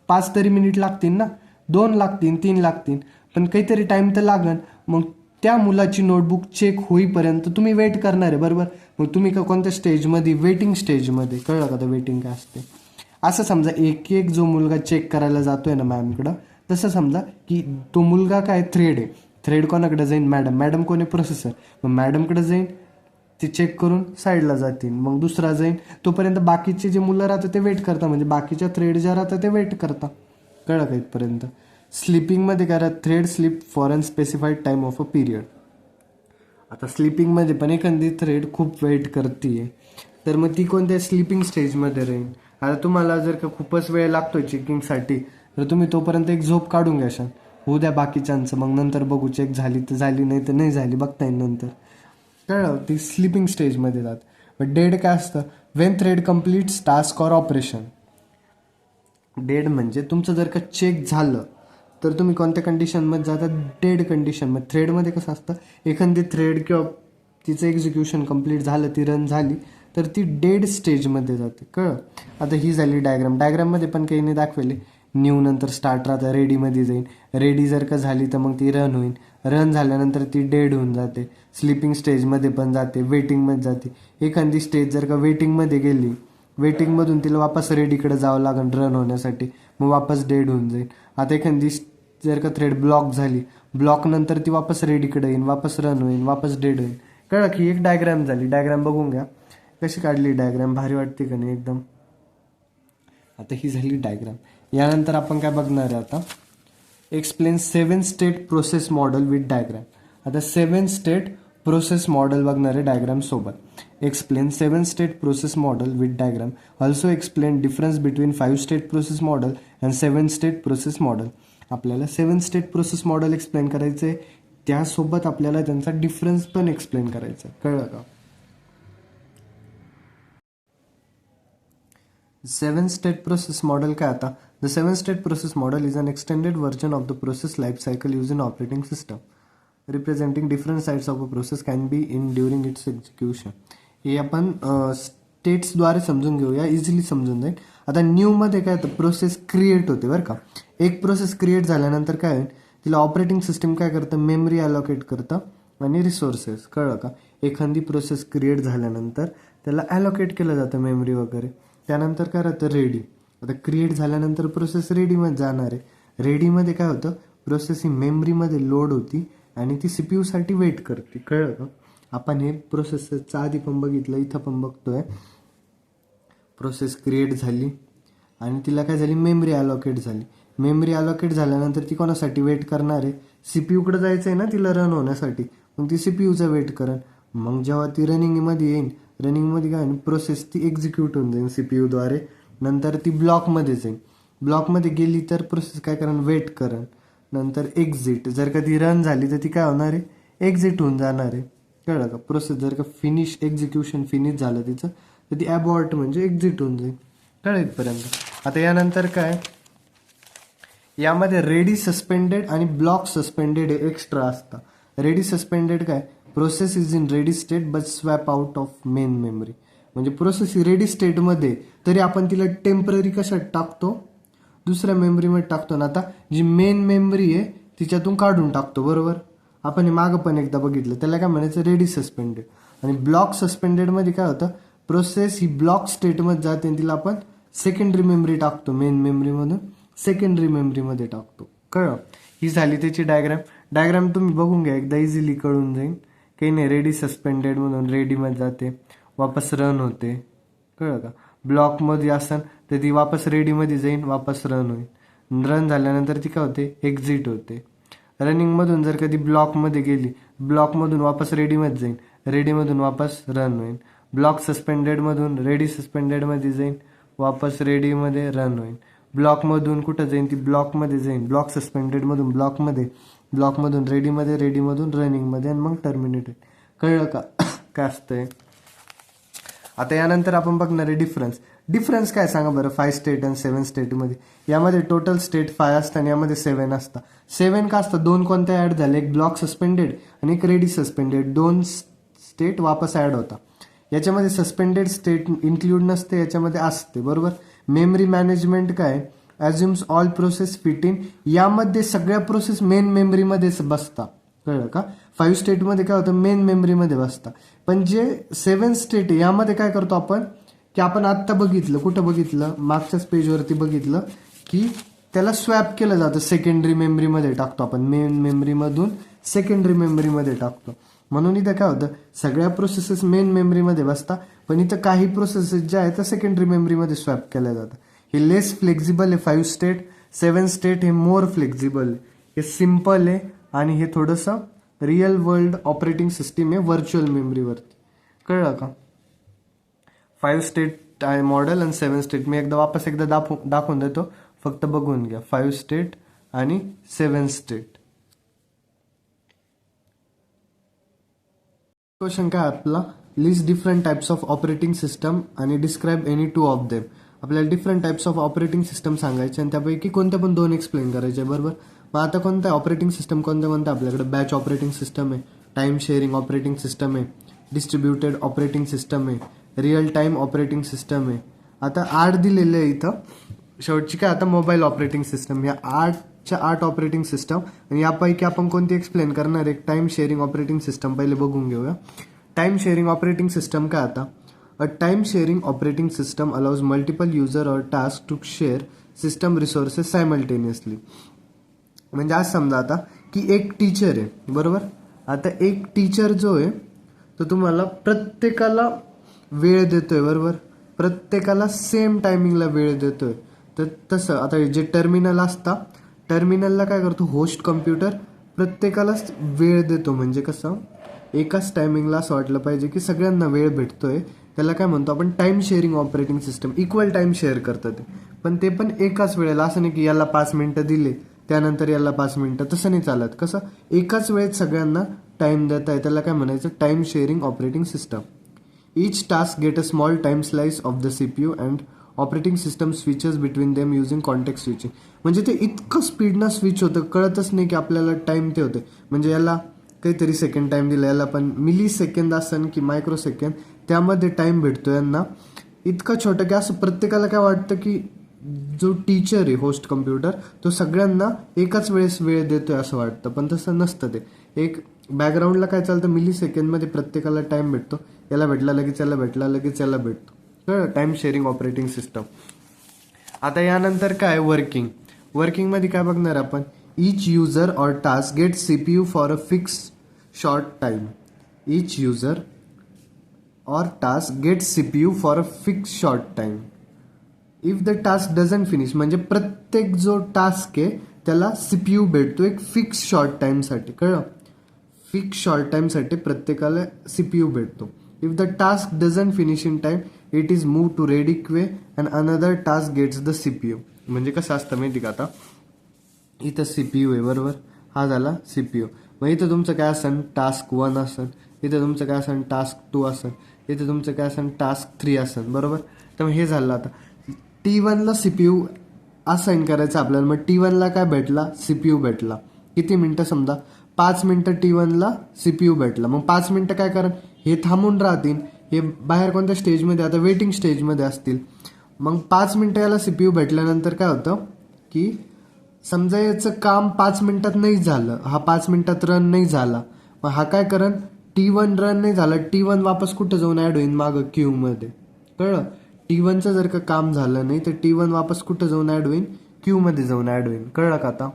पाच तरी मिनिट लागतील ना, 2 लागतील, 3 लागतील, पण काहीतरी टाईम तर लागेल. मग त्या मुलाची नोटबुक चेक होईपर्यंत तुम्ही वेट करणार आहे बरोबर. मग तुम्ही का कोणत्या स्टेजमध्ये, वेटिंग स्टेजमध्ये. कळलं का, तर वेटिंग काय असते. असं समजा एक एक जो मुलगा चेक करायला जातोय ना मॅमकडं, तसं समजा की तो मुलगा काय थ्रेड आहे, थ्रेड कोणाकडे जाईन, मॅडम कोणी प्रोसेसर, मग मॅडमकडे जाईन, ते चेक करून साईडला जातील, मग दुसरा जाईन. तोपर्यंत बाकीचे जे मुलं राहतात ते वेट करतात, म्हणजे बाकीच्या थ्रेड ज्या राहतात ते वेट करतात. कळलं का इथपर्यंत. स्लिपिंगमध्ये काय राहत, thread sleep for an specified time of a period. आता स्लीपिंगमध्ये पण एखादी थ्रेड खूप वेट करते, तर मग ती कोणत्या स्लीपिंग स्टेजमध्ये राहील. आता तुम्हाला जर का खूपच वेळ लागतोय चेकिंगसाठी, तर तुम्ही तोपर्यंत एक झोप काढून घ्याशाल, होऊ द्या बाकीच्यांचं, मग नंतर बघू, चेक झाली तर झाली, नाही तर नाही झाली, बघता येईल नंतर. कळलं. ती स्लीपिंग स्टेजमध्ये जात. बट डेड काय असतं, Wien thread completes task or operation. Dead म्हणजे तुमचं जर का चेक झालं तर तुम्ही कोणत्या कंडिशनमध्ये जातात, डेड कंडिशनमध्ये. थ्रेडमध्ये कसं असतं, एखादी थ्रेड किंवा तिचं एक्झिक्युशन कंप्लीट झालं, ती रन झाली, तर ती डेड स्टेजमध्ये जाते. कळलं. आता ही झाली डायग्राम. डायग्राममध्ये पण काही नाही दाखवले, न्यू नंतर स्टार्ट राहतं, रेडीमध्ये जाईल. रेडी जर का झाली तर मग ती रन होईल. रन झाल्यानंतर ती डेड होऊन जाते. स्लीपिंग स्टेजमध्ये पण जाते, वेटिंगमध्ये जाते. एखादी स्टेज जर का वेटिंगमध्ये गेली, वेटिंगमधून तिला वापस रेडीकडे जावं लागेल रन होण्यासाठी, मग वापस डेड होऊन जाईल. आता एखादी जर का थ्रेड ब्लॉक झाली, ब्लॉक नंतर ती वापस रेडीकडे येईल, वापस रन होईल, वापस डेड होईल. कळलं की एक डायग्राम झाली. डायग्राम बघून घ्या कशी काढली डायग्राम, भारी वाटते का नाही एकदम. आता ही झाली डायग्राम. यानंतर आपण काय बघणार आहे आता, explain 7 state process model with diagram. आता 7 स्टेट प्रोसेस मॉडेल बघणार आहे डायग्राम सोबत. Explain 7 state process model with diagram. Also explain difference between 5 state process model and 7 state process model. आपल्याला 7 स्टेट प्रोसेस मॉडेल एक्सप्लेन करायचं आहे, त्यासोबत आपल्याला त्यांचा डिफरन्स पण एक्सप्लेन करायचा आहे. कळलं का? 7 स्टेट प्रोसेस मॉडेल काय आता, the 7 state process model is an extended version of the process life cycle use in operating system representing different sides of a process can be in during its execution. हे आपण स्टेट्सद्वारे समजून घेऊया, easily समजून जाईल. आता न्यूमध्ये काय होतं, प्रोसेस क्रिएट होते बरं का. एक प्रोसेस क्रिएट झाल्यानंतर काय होईल, तिला ऑपरेटिंग सिस्टीम काय करतं, मेमरी अलोकेट करतं आणि रिसोर्सेस. कळलं का? एखादी प्रोसेस क्रिएट झाल्यानंतर त्याला अलोकेट केलं जातं मेमरी वगैरे. त्यानंतर काय राहतं, रेडी. आता क्रिएट झाल्यानंतर प्रोसेस रेडीमध्ये जाणार आहे. रेडीमध्ये काय होतं, प्रोसेस ही मेमरीमध्ये लोड होती आणि ती CPU साठी वेट करते. कळलं का? आपण हे प्रोसेसचं आधी पण बघितलं, इथं पण बघतोय. प्रोसेस क्रिएट झाली आणि तिला काय झाली, मेमरी अलोकेट झाली. मेमरी अलोकेट झाल्यानंतर ती कोणासाठी वेट करणार आहे, CPUकडे जायचं आहे ना तिला रन होण्यासाठी, मग ती CPUचा वेट करेल. मग जेव्हा ती रनिंगमध्ये येईल, रनिंगमध्ये काय प्रोसेस ती एक्झिक्यूट होऊन जाईल CPUद्वारे. नंतर ती ब्लॉकमध्ये जाईल. ब्लॉकमध्ये गेली तर प्रोसेस काय करेल, वेट करेल. नंतर एक्झिट, जर का ती रन झाली तर ती काय होणार आहे, एक्झिट होऊन जाणार आहे. कळलं का? प्रोसेस जर का फिनिश, एक्झिक्युशन फिनिश झालं तिचं, तर ती ॲबॉर्ट म्हणजे एक्झिट होऊन जाईल. कळलं इथपर्यंत? आता यानंतर काय, यामध्ये रेडी सस्पेंडेड आणि ब्लॉक सस्पेंडेड एक्स्ट्रा असतं. रेडी सस्पेंडेड काय, process is in ready state but swap out of main memory. म्हणजे प्रोसेस ही रेडी स्टेटमध्ये तरी आपण तिला टेम्पररी कशात टाकतो, दुसऱ्या मेमरीमध्ये टाकतो ना. आता जी मेन मेमरी आहे तिच्यातून काढून टाकतो, बरोबर. आपण हे मागं पण एकदा बघितलं, त्याला काय म्हणायचं, रेडी सस्पेंडेड. आणि ब्लॉक सस्पेंडेडमध्ये काय होतं, प्रोसेस ही ब्लॉक स्टेटमध्ये जाते आणि तिला आपण सेकंडरी मेमरी टाकतो, मेन मेमरीमधून सेकंडरी मेमरीमध्ये टाकतो. कळलं? ही झाली त्याची डायग्राम. डायग्राम तुम्ही बघून घ्या एकदा, इझिली कळून जाईल. काही नाही, रेडी सस्पेंडेडमधून रेडीमध्ये जाते, वापस रन होते. कळलं का? ब्लॉकमध्ये असेल तर ती वापस रेडीमध्ये जाईल, वापस रन होईल. रन झाल्यानंतर ती काय होते, एक्झिट होते. रनिंगमधून जर कधी ब्लॉकमध्ये गेली, ब्लॉकमधून वापस रेडीमध्ये जाईल, रेडीमधून वापस रन होईल. ब्लॉक सस्पेंडेडमधून रेडी सस्पेंडेडमध्ये जाईल, वापस रेडीमध्ये रन होईल. ब्लॉकमधून कुठं जाईल, ती ब्लॉकमध्ये जाईल, ब्लॉक सस्पेंडेडमधून ब्लॉकमध्ये, ब्लॉकमधून रेडीमध्ये, रेडीमधून रनिंगमध्ये आणि मग टर्मिनेट होईल. कळलं का काय असतंय? आता यानंतर आपण बघणार आहे डिफरन्स. डिफरन्स काय सांगा बरं, 5 स्टेट आणि 7 स्टेटमध्ये. यामध्ये टोटल स्टेट 5 असतं आणि यामध्ये 7 असतं. 7 का असतं, 2 कोणत्या ॲड झाले, एक ब्लॉक सस्पेंडेड आणि एक रेडी सस्पेंडेड. 2 स्टेट वापस ॲड होता. याच्यामध्ये सस्पेंडेड स्टेट इन्क्लूड नसते, याच्यामध्ये असते, बरोबर. मेमरी मॅनेजमेंट काय, ॲज्युम्स ऑल प्रोसेस फिट इन. यामध्ये सगळ्या प्रोसेस मेन मेमरीमध्येच बसतात. कळलं का? 5 स्टेटमध्ये काय होतं, मेन मेमरीमध्ये बसतात. पण जे 7 स्टेट आहे यामध्ये काय करतो आपण, की आपण आत्ता बघितलं, कुठं बघितलं, मागच्याच पेजवरती बघितलं, की त्याला स्वॅप केलं जातं, सेकंडरी मेमरीमध्ये टाकतो आपण. मेन मेमरीमधून सेकंडरी मेमरीमध्ये टाकतो. म्हणून इथं काय होतं, सगळ्या प्रोसेसेस मेन मेमरीमध्ये बसतात, पण इथं काही प्रोसेसेस ज्या आहेत त्या सेकंडरी मेमरीमध्ये स्वॅप केल्या जातात. हे लेस फ्लेक्झिबल आहे 5 स्टेट. 7 स्टेट हे मोर फ्लेक्झिबल आहे, हे सिम्पल आहे आणि हे थोडंसं रिअल वर्ल्ड ऑपरेटिंग सिस्टीम आहे व्हर्च्युअल मेमरीवरती. कळलं का? 5 स्टेट आहे मॉडेल आणि 7 स्टेट. मी वापस एकदा दाखवून देतो, फक्त बघून घ्या. 5 स्टेट आणि 7 स्टेट. क्वेश्चन काय आपला, list different types of operating system आणि डिस्क्राईब एनी 2 ऑफ देम. आपल्याला different types of operating system सांगायचे आणि त्यापैकी कोणत्या पण 2 एक्सप्लेन करायचे, बरोबर. मग आता कोणतं ऑपरेटिंग सिस्टम कोणतं आपल्याकडे, बॅच ऑपरेटिंग सिस्टम आहे, टाइम शेअरिंग ऑपरेटिंग सिस्टम आहे, डिस्ट्रीब्युटेड ऑपरेटिंग सिस्टम आहे, रिअल टाइम ऑपरेटिंग सिस्टम आहे. आता 8 दिलेलं आहे इथं. शेवटची काय आता मोबाईल ऑपरेटिंग सिस्टम. या 8च्या 8 ऑपरेटिंग सिस्टम, आणि यापैकी आपण कोणती एक्सप्लेन करणार आहे? टाइम शेअरिंग ऑपरेटिंग सिस्टम पहिले बघून घेऊया. टाइम शेअरिंग ऑपरेटिंग सिस्टम काय आता? A time sharing operating system allows multiple user or task to share system resources simultaneously. म्हणजे आज समजा आता की एक टीचर आहे, बरोबर. आता एक टीचर जो आहे तो तुम्हाला प्रत्येकाला वेळ देतोय, बरोबर. प्रत्येकाला सेम टायमिंगला वेळ देतोय. तर तसं आता जे टर्मिनल असता, टर्मिनलला काय करतो होस्ट कम्प्युटर, प्रत्येकालाच वेळ देतो. म्हणजे कसं एकाच टायमिंगला असं वाटलं पाहिजे की सगळ्यांना वेळ भेटतोय. त्याला काय म्हणतो आपण? Time sharing operating system. Equal time share करतं ते, पण ते पण एकाच वेळेला. असं नाही की याला 5 मिनिटं दिले त्यानंतर याला 5 मिनिटं, तसं नाही चालत. कसं एकाच वेळेत सगळ्यांना टाइम देत आहे, त्याला काय म्हणायचं? Time sharing operating system. Each task get a small time slice of the CPU and operating system switches between them using context switching. म्हणजे ते इतकं स्पीडनं स्विच होतं, कळतच नाही की आपल्याला टाइम ते होते. म्हणजे याला काहीतरी सेकंड टाइम दिला, याला पण मिली सेकंद असन की मायक्रो सेकंद, त्यामध्ये टाइम भेटतो यांना. इतकं छोटं की असं प्रत्येकाला काय वाटतं की जो टीचर आहे होस्ट कम्प्युटर तो सगळ्यांना एकाच वेळेस वेळ देतोय असं वाटतं, पण तसं नसतं. ते एक बॅकग्राऊंडला काय चालतं, मिली सेकंडमध्ये प्रत्येकाला टाइम भेटतो. याला भेटला लगेच याला भेटला लगेच याला भेटतो. कळलं? Time sharing operating system. आता यानंतर काय? वर्किंगमध्ये काय बघणार आपण? Each user or task get CPU for a fix short time. Each user or task get CPU for a fix short time. If the task doesn't finish, म्हणजे प्रत्येक जो टास्क आहे त्याला CPU भेटतो एक फिक्स शॉर्ट टाइमसाठी. कळलं? Fix short टाइमसाठी प्रत्येकाला CPU भेटतो. If the task doesn't finish in time it is move to ready queue and another task gets the CPU. म्हणजे कसं असतं माहिती का? आता इथं CPU आहे, बरोबर. हा झाला CPU. मग इथं तुमचं काय असेल? टास्क 1 असेल, इथं तुमचं काय असेल? टास्क 2 असेल, इथं तुमचं काय असेल? टास्क 3 असेल, बरोबर. तर मग हे झालं. आता T1ला CPU असाइन करायचं आपल्याला. मग T1ला काय भेटला? CPU भेटला. किती मिनटं? समजा 5 मिनटं T1ला CPU भेटला. मग 5 मिनटं काय करा? हे थांबून राहतील, हे बाहेर कोणत्या स्टेजमध्ये? आता वेटिंग स्टेजमध्ये असतील. मग 5 मिनटं याला CPU भेटल्यानंतर काय होतं की समजा याचं काम 5 मिनिटात नाही झालं, हा 5 मिनिटात रन नाही झाला, मग हा काय करण? T1 रन नाही झाला, T1 वापस कुठं जाऊन ऍड होईल? मागं क्यूमध्ये. कळलं? T1चं जर का काम झालं नाही तर T1 वापस कुठं जाऊन ऍड होईल? क्यूमध्ये जाऊन ऍड होईल. कळलं का?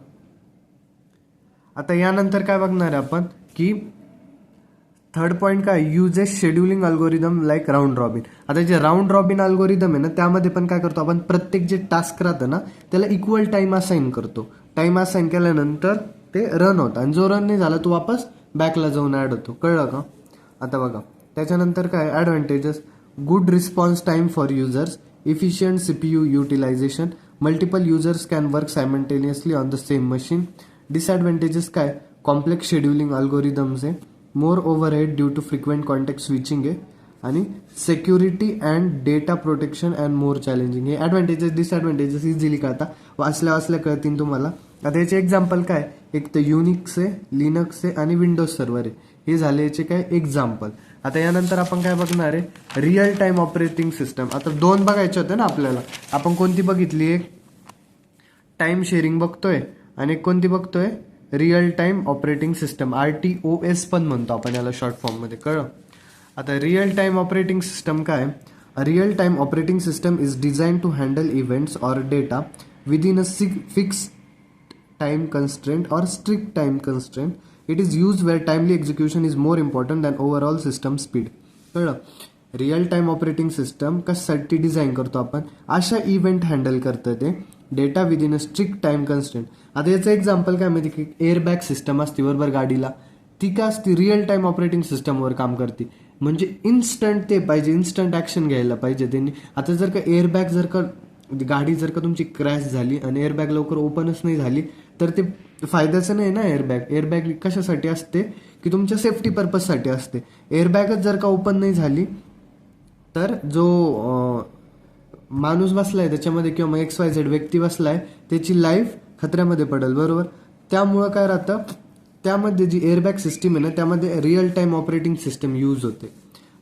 आता यानंतर काय बघणार आहे आपण की थर्ड पॉईंट काय? Uses scheduling algorithm like round robin. आता जे राऊंड रॉबिन अल्गोरिदम आहे ना, त्यामध्ये पण काय करतो आपण? प्रत्येक जे टास्क राहतं ना त्याला इक्वल टाइम असाइन करतो. टाइम असाइन केल्यानंतर ते रन होतं, आणि जो रन नाही झाला तो वापस बॅकला जाऊन ऍड होतो. कळलं का? आता बघा त्याच्यानंतर काय? Advantages: good response time for users, efficient CPU utilisation, multiple users can work simultaneously on the same machine. Disadvantages काय? कॉम्प्लेक्स शेड्युलिंग अल्गोरिदम्स आहे, more overhead due to frequent contact switching आहे, आणि security and data protection and more challenging. हे advantages disadvantages easily कळता, वाचल्या कळतील तुम्हाला. आता याचे एक्झाम्पल काय? एक तर युनिक्स आहे, लिनक्स आहे आणि विंडोज सर्व्हर आहे. हे झाले याचे काय? एक्झाम्पल. आता यानंतर आपण काय बघणार आहे? Real time operating system. आता 2 बघायचे होते ना आपल्याला. आपण कोणती बघितली? एक टाइम शेअरिंग बघतोय आणि एक कोणती बघतोय? Real time operating system, RTOS पण म्हणतो आपण याला शॉर्ट फॉर्ममध्ये. कळलं? आता रिअल टाइम ऑपरेटिंग सिस्टम काय? Real time operating system is design to handle events or data within a fix time constraint or strict time constraint. It is used where timely execution is more important than overall system speed. कळलं? Real time operating system कशासाठी design करतो आपण? अशा event handle करतं ते data within a strict time constraint. आता याचं example काय माहिती की एअरबॅग सिस्टम असते, बरोबर, गाडीला. ती काय असते? रिअल टाइम ऑपरेटिंग सिस्टमवर काम करते. म्हणजे इन्स्टंट ते पाहिजे, इन्स्टंट ॲक्शन घ्यायला पाहिजे त्यांनी. आता जर का एअरबॅग जर का गाडी जर का तुमची क्रॅश झाली आणि एअरबॅग लवकर ओपनच नाही झाली तर ते फायद्याचं नाही ना. एअरबॅग कशासाठी असते की तुमच्या सेफ्टी पर्पजसाठी असते. एअरबॅगच जर का ओपन नाही झाली तर जो माणूस बसलाय त्याच्यामध्ये किंवा XYZ व्यक्ती बसलाय त्याची लाईफ खतऱ्यामध्ये पडेल, बरोबर. त्यामुळं काय राहतं, त्यामध्ये जी एअरबॅग सिस्टीम आहे ना त्यामध्ये real time operating system use होते.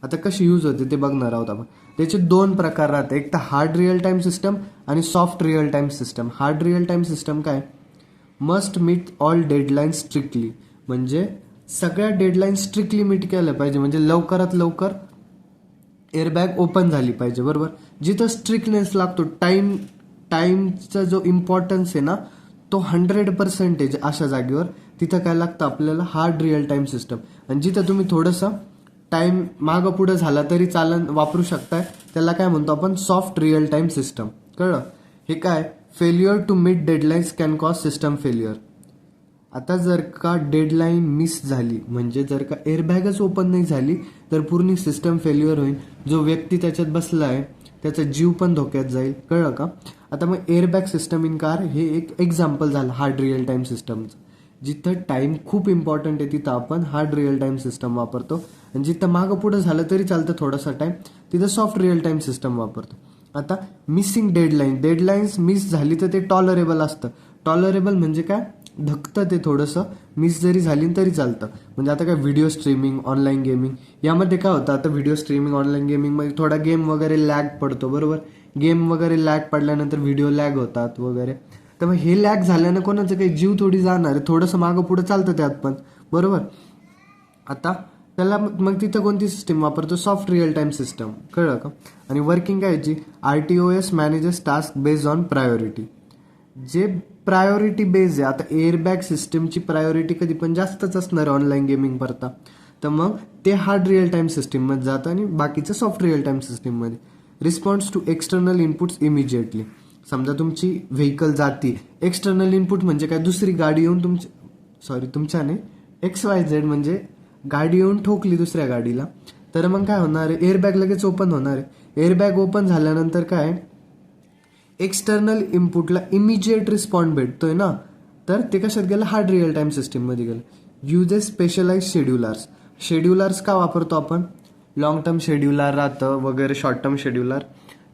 आता कशी यूज होते ते बघणार आहोत आपण. त्याचे दोन प्रकार राहते, एक तर हार्ड रिअल टाईम सिस्टम आणि soft real time system. Hard real time system काय, must meet all deadline strictly, म्हणजे सगळ्या डेडलाईन स्ट्रिक्टली मीट केल्या पाहिजे, म्हणजे लवकरात लवकर एअरबॅग ओपन झाली पाहिजे, बरोबर. जिथं स्ट्रिक्टनेस लागतो, टाईमचा जो इम्पॉर्टन्स आहे ना तो 100% अशा जागेवर, तिथं काय लागतं आपल्याला, हार्ड रिअल टाईम सिस्टम. आणि जिथं तुम्ही थोडंसं टाईम मागं पुढं झाला तरी वापरू शकताय, त्याला काय म्हणतो आपण, सॉफ्ट रिअल टाईम सिस्टम. कळलं. हे काय, failure to meet deadlines can cause system failure. आता जर का डेडलाईन मिस झाली, म्हणजे जर का एअरबॅगच ओपन नाही झाली, तर पूर्ण सिस्टम फेल्युअर होईल. जो व्यक्ती त्याच्यात बसला आहे त्याचा जीव पण धोक्यात जाईल. कळलं का. आता मग एअरबॅग सिस्टम इन कार हे एक एक्झाम्पल झालं हार्ड रिअल टाईम सिस्टमचं. जिथं टाईम खूप इम्पॉर्टंट आहे तिथं आपण हार्ड रिअल टाईम सिस्टम वापरतो, आणि जिथं मागं पुढं झालं तरी चालतं थोडासा टाईम, तिथं सॉफ्ट रिअल टाईम सिस्टम वापरतो. आता मिसिंग डेडलाईन्स मिस झाली तर ते टॉलरेबल असतं. टॉलरेबल म्हणजे काय, धकतं ते थोडंसं, मिस जरी झाली तरी चालतं. म्हणजे आता काय, व्हिडिओ स्ट्रीमिंग, ऑनलाईन गेमिंग, यामध्ये काय होतं, आता व्हिडिओ स्ट्रीमिंग, ऑनलाईन गेमिंगमध्ये थोडा गेम वगैरे लॅग पडतो, बरोबर. गेम वगैरे लॅग पडल्यानंतर व्हिडिओ लॅग होतात वगैरे. तर मग हे लॅग झाल्यानं कोणाचं काही जीव थोडी जाणार आहे, थोडंसं मागं पुढं चालतं त्यात पण, बरोबर. आता त्याला मग तिथं कोणती सिस्टीम वापरतो, सॉफ्ट रिअल टाईम सिस्टम. कळलं का. आणि वर्किंग काय याची, RTOS manages task based on priority. जे प्रायोरिटी बेस आहे, आता एअरबॅग सिस्टमची प्रायोरिटी कधी पण जास्तच असणार ऑनलाईन गेमिंग करता, तर मग ते हार्ड रिअल टाईम सिस्टीममध्ये जातं आणि बाकीचं सॉफ्ट रिअल टाईम सिस्टीममध्ये. Response to external inputs immediately. समजा तुमची व्हेकल जाती, एक्सटर्नल इनपुट म्हणजे काय, दुसरी गाडी येऊन तुमच्याने XYZ म्हणजे गाडी येऊन ठोकली दुसऱ्या गाडीला, तर मग काय होणार आहे, एअरबॅग लगेच ओपन होणार आहे. एअरबॅग ओपन झाल्यानंतर काय, एक्सटर्नल इनपुटला इमिजिएट रिस्पॉन्ड भेटतोय ना, तर ते कशात गेलं, हार्ड रिअल टाईम सिस्टीममध्ये गेलं. युजेस स्पेशलाइज शेड्युलर्स का वापरतो आपण, लॉंग टर्म शेड्युलर राहतं वगैरे, शॉर्ट टर्म शेड्युलर.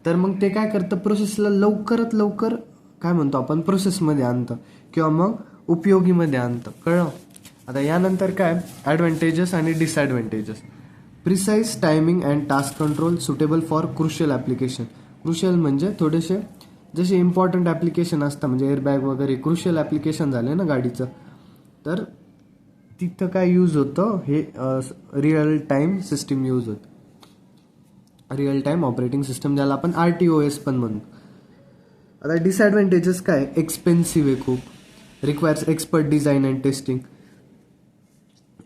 तर मग ते काय करतं, प्रोसेसला लवकरात लवकर काय म्हणतो आपण, प्रोसेसमध्ये आणतं किंवा मग उपयोगीमध्ये आणतं. कळलं. आता यानंतर काय, ॲडव्हान्टेजेस आणि disadvantages. Precise timing and task control suitable for crucial application. Crucial म्हणजे थोडेसे जसे इम्पॉर्टंट ॲप्लिकेशन असतात, म्हणजे एअरबॅग वगैरे क्रुशियल ॲप्लिकेशन झाले ना गाडीचं, तर तिथं काय यूज होतं, हे रिअल टाईम सिस्टीम यूज होतं, रिअल टाईम ऑपरेटिंग सिस्टम, ज्याला आपण RTOS पण म्हणतो. आता डिसॲडव्हान्टेजेस काय, एक्सपेन्सिव्ह आहे खूप, requires expert design and testing.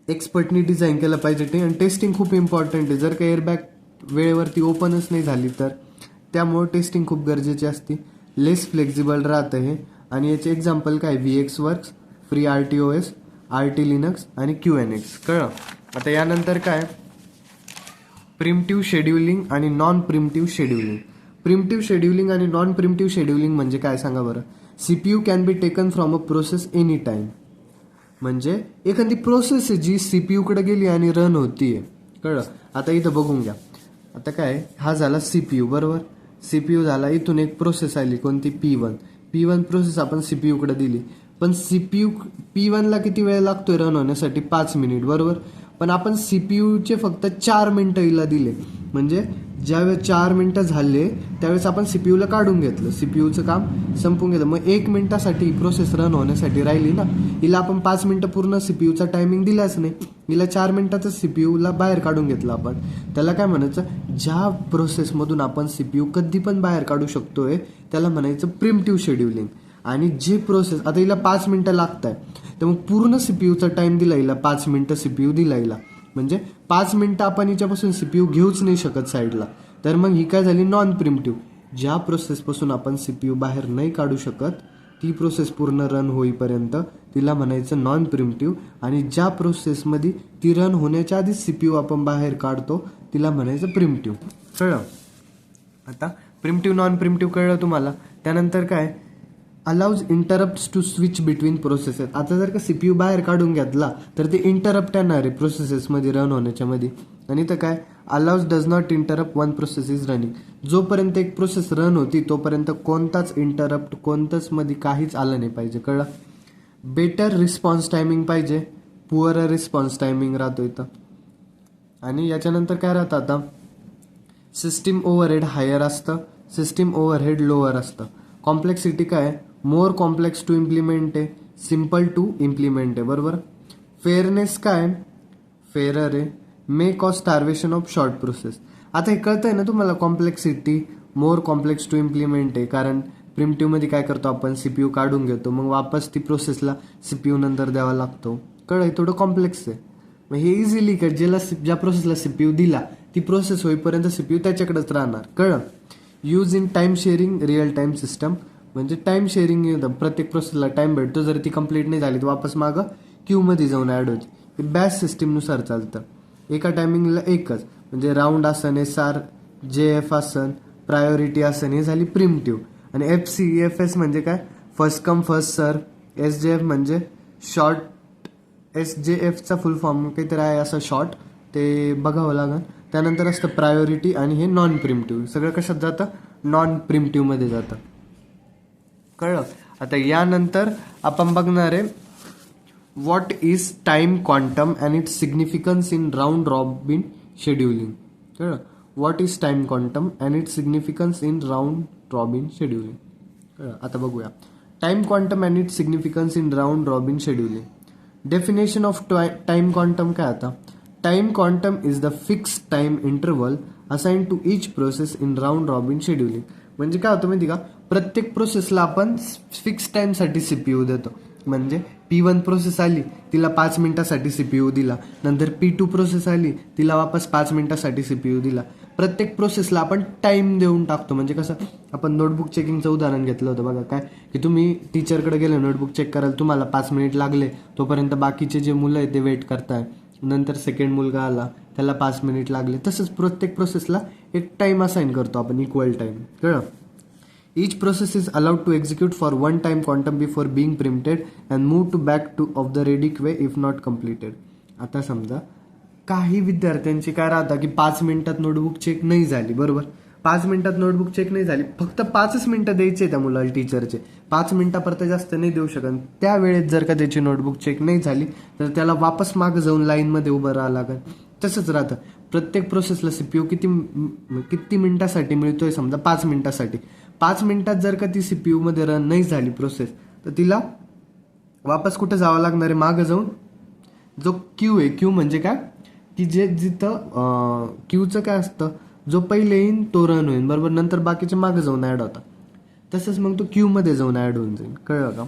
एक्सपर्टनी डिझाईन केलं पाहिजे ते, आणि टेस्टिंग खूप इम्पॉर्टंट आहे. जर का एअरबॅग वेळेवरती ओपनच नाही झाली तर, त्यामुळे टेस्टिंग खूप गरजेची असते. लेस फ्लेक्झिबल राहतं हे, आणि याचे एक्झाम्पल काय, VxWorks, free RTOS, RT Linux आणि QNX. कळलं. आता यानंतर काय, प्रिम्प्टिव्ह शेड्युलिंग आणि नॉन प्रिम्प्टिव्ह शेड्युलिंग. प्रिम्प्टिव्ह शेड्युलिंग आणि नॉन प्रिम्प्टिव्ह शेड्युलिंग म्हणजे काय सांगा बरं. CPU can be taken from a process any time. म्हणजे एखादी प्रोसेस आहे जी CPU कडे गेली आणि रन होतीये. कळलं. आता इथं बघून घ्या. आता काय, हा झाला CPU, बरोबर. CPU झाला, इथून एक प्रोसेस आली कोणती, P1 प्रोसेस आपण CPU कडे दिली. पण CPU P1 ला किती वेळ लागतोय रन होण्यासाठी, 5 मिनिट, बरोबर. पण आपण CPUचे फक्त 4 मिनिटं हिला दिले, म्हणजे ज्यावेळेस 4 मिनिटं झाले त्यावेळेस आपण CPUला काढून घेतलं, CPUचं काम संपून गेलं. मग 1 मिनिटासाठी प्रोसेस रन होण्यासाठी राहिली ना, हिला आपण 5 मिनिटं पूर्ण CPUचा टायमिंग दिलाच नाही, हिला 4 मिनिटाचं CPUला बाहेर काढून घेतलं आपण. त्याला काय म्हणायचं, ज्या प्रोसेसमधून आपण CPU कधी पण बाहेर काढू शकतोय त्याला म्हणायचं प्रिम्प्टिव्ह शेड्युलिंग. आणि जे प्रोसेस, आता हिला 5 मिनिटं लागत आहे, तर मग पूर्ण CPUचा टाइम दिला हिला, 5 मिनिटं CPU दिला हिला, म्हणजे 5 मिनिटं आपण हिच्यापासून CPU घेऊच नाही शकत साईडला. तर मग ही काय झाली, नॉन प्रिम्प्टिव्ह. ज्या प्रोसेसपासून आपण CPU बाहेर नाही काढू शकत, ती प्रोसेस पूर्ण रन होईपर्यंत तिला म्हणायचं नॉन प्रिम्प्टिव्ह. आणि ज्या प्रोसेसमध्ये ती रन होण्याच्या आधी CPU आपण बाहेर काढतो तिला म्हणायचं प्रिम्प्टिव्ह. कळलं. आता प्रिम्प्टिव्ह नॉन प्रिम्प्टिव्ह कळलं तुम्हाला. त्यानंतर काय, allows interrupt to switch between processes. आता जर का CPU बाहेर काढून घेतला तर ते इंटरप्ट येणार आहे प्रोसेसेसमध्ये रन होण्याच्या मध्ये. आणि तर काय, allows does not interrupt one process is running. जोपर्यंत एक प्रोसेस रन होती तोपर्यंत कोणताच इंटरप्ट, कोणतंच मध्ये काहीच आलं नाही पाहिजे. कळलं. बेटर रिस्पॉन्स टायमिंग पाहिजे, पुअर रिस्पॉन्स टायमिंग राहतो इथं. आणि याच्यानंतर काय राहतं आता, सिस्टीम ओव्हरहेड हायर असतं, सिस्टीम ओव्हरहेड लोअर असतं. कॉम्प्लेक्सिटी काय आहे, मोर कॉम्प्लेक्स टू इम्प्लिमेंट आहे, सिम्पल टू इम्प्लिमेंट आहे, बरोबर. फेअरनेस काय, फेअरर आहे, may cause starvation of short process. आता हे कळतंय ना तुम्हाला, complexity more complex to implement आहे, कारण प्रिमिटिव्हमध्ये काय करतो आपण, सीपीयू काढून घेतो, मग वापस ती प्रोसेसला सीपीयू नंतर द्यावा लागतो. कळलं, थोडं कॉम्प्लेक्स आहे. मग हे इझिली कर, ज्या प्रोसेसला सीपीयू दिला ती प्रोसेस होईपर्यंत सीपीयू त्याच्याकडेच राहणार. कळलं. Use in time sharing real time system, म्हणजे टाइम शेअरिंग, प्रत्येक प्रोसेसला टाइम भेटतो, जर ती कंप्लीट नाही झाली तर वापस मागं क्यूमध्ये जाऊन ॲड होते. हे बॅच सिस्टीमनुसार चालतं. एका टायमिंगला एकच, म्हणजे राऊंड आसन, SR JF आसन, प्रायोरिटी आसन, हे झाली प्रिमिटिव्ह. आणि FCFS म्हणजे काय, फर्स्ट कम फर्स्ट सर्व. SJF म्हणजे शॉर्ट, SJFचा फुल फॉर्म काहीतरी आहे असं शॉर्ट, ते बघावं लागेल. त्यानंतर असतं प्रायोरिटी, आणि हे नॉन प्रिमिटिव्ह. सगळं कशात जातं, नॉन प्रिमिटिव्हमध्ये जातं. कळलं. आता यानंतर आपण बघणार आहे what is time quantum and its significance in round robin scheduling. कळलं. What is time quantum and its significance in round robin scheduling. कळलं. आता बघूया time quantum and its significance in round robin scheduling. Definition of time quantum काय, आता time quantum is the fix time interval assign to each process in round robin scheduling. म्हणजे काय होतं माहिती का, प्रत्येक प्रोसेसला आपण फिक्स टाइमसाठी सीपीयू देतो. म्हणजे P1 प्रोसेस आली, तिला 5 मिनिटासाठी सीपीयू दिला, नंतर P2 प्रोसेस आली, तिला वापस 5 मिनिटासाठी सीपीयू दिला. प्रत्येक प्रोसेसला आपण टाइम देऊन टाकतो. म्हणजे कसं, आपण नोटबुक चेकिंगचं उदाहरण घेतलं होतं बघा, काय की तुम्ही टीचरकडे गेले नोटबुक चेक करायला, तुम्हाला 5 मिनिट लागले, तोपर्यंत बाकीचे जे मुलं आहेत ते वेट करताय. नंतर सेकंड मुलगा आला, त्याला 5 मिनिट लागले. तसंच प्रत्येक प्रोसेसला एक टाइम असाइन करतो आपण, इक्वल टाइम. कळलं. Each process is allowed to execute for one time quantum before being preempted and move to back to of the ready queue if not completed. आता समजा काही विद्यार्थ्यांची काय राहतं की 5 मिनिटात नोटबुक चेक नाही झाली, बरोबर. 5 मिनिटात नोटबुक चेक नाही झाली, फक्त 5च मिनिटं द्यायचे त्या मुलाला टीचरचे, 5 मिनिटापर्यंत जास्त नाही देऊ शकत. त्या वेळेत जर का त्याची नोटबुक चेक नाही झाली तर त्याला वापस मागं जाऊन लाईनमध्ये उभं राहावं लागेल. तसंच राहतं. प्रत्येक प्रोसेसला सीपीयू किती मिनिटासाठी मिळतोय, समजा 5 मिनिटासाठी. 5 मिनिटात जर का ती सीपीयू मध्ये रन नाही झाली प्रोसेस, तर तिला वापस कुठे जावं लागणार आहे, मागं जाऊन जो क्यू आहे, क्यू म्हणजे काय की जे जिथं क्यूचं काय असतं, जो पहिले येईन तो रन होईल, बरोबर. नंतर बाकीचे मागं जाऊन ऍड होतात. तसंच मग तो क्यू मध्ये जाऊन ऍड होऊन जाईल. कळलं का.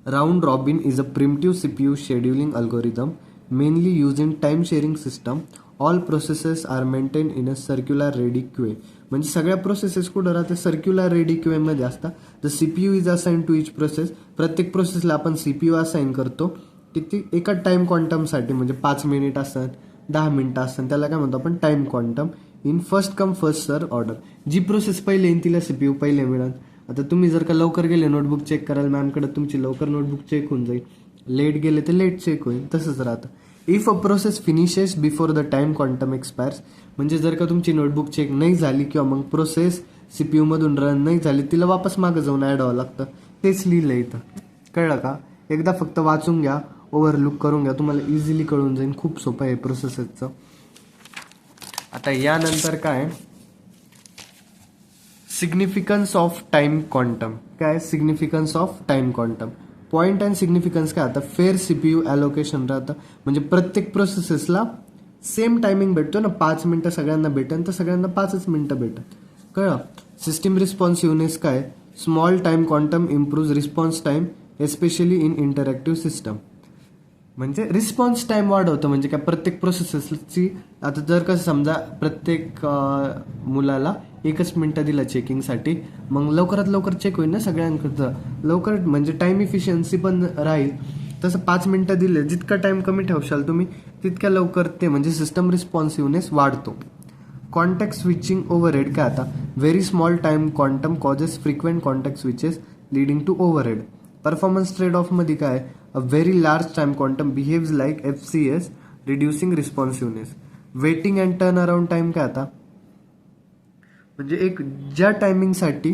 Round robin is a primitive CPU scheduling algorithm mainly use in time sharing system. All processes are maintain in a circular ready queue. म्हणजे सगळ्या प्रोसेसेस कुठं राहते, सर्क्युलर रेडी क्वे मध्ये असतात. The CPU is assign to each process. प्रत्येक प्रोसेसला आपण CPU assign करतो, किती एका टाइम क्वांटमसाठी, म्हणजे 5 मिनिट असन, 10 मिनिटं असन, त्याला काय म्हणतो आपण, time quantum. In first come first serve order. जी प्रोसेस पहिले येईल तिला सीपीयू पहिले मिळेल. आता तुम्ही जर का लवकर गेले नोटबुक चेक करायला मॅमकडे, तुमची लवकर नोटबुक चेक होऊन जाईल. लेट गेले तर लेट चेक होईल. तसंच राहतं. If a process finishes before the time quantum expires. म्हणजे जर का तुमची नोटबुक चेक नाही झाली किंवा मग प्रोसेस सीपीयू मधून रन नाही झाली, तिला वापस मागं जाऊन ऍड व्हावं लागतं. तेच लिहिलं इथं. कळलं का. एकदा फक्त वाचून घ्या, ओव्हरलुक करून घ्या, तुम्हाला इझिली कळून जाईल. खूप सोपं आहे प्रोसेसचं. आता यानंतर काय, सिग्निफिकन्स ऑफ टाइम क्वांटम. काय significance of time quantum. Point and significance काय आता, फेअर सीपीयू ॲलोकेशन राहतं. म्हणजे प्रत्येक प्रोसेसेसला सेम टायमिंग भेटतो ना, 5 मिनिटं सगळ्यांना भेटेल तर सगळ्यांना 5च मिनिटं भेटेल. कळलं. सिस्टीम रिस्पॉन्सिव्हनेस काय, small time quantum improve response time especially in interactive system. म्हणजे रिस्पॉन्स टाइम वाढवतं. म्हणजे काय, प्रत्येक प्रोसेसची, आता जर का समजा प्रत्येक मुलाला 1च मिनिटं दिला चेकिंगसाठी, मग लवकरात लवकर चेक होईल ना सगळ्यांकडचं, लवकर, म्हणजे टाइम इफिशियन्सी पण राहील. तसं 5 मिनिटं दिले, जितका टाइम कमी ठेवशाल तुम्ही तितक्या लवकर ते, म्हणजे सिस्टम रिस्पॉन्सिव्हनेस वाढतो. कॉन्टॅक्ट स्विचिंग ओव्हरहेड काय आता, very small time quantum causes frequent contact switches leading to overhead. Performance trade off मध्ये काय, a very large time quantum behaves like FCS reducing responsiveness. Waiting and turn around time काय आता, म्हणजे एक ज्या टायमिंगसाठी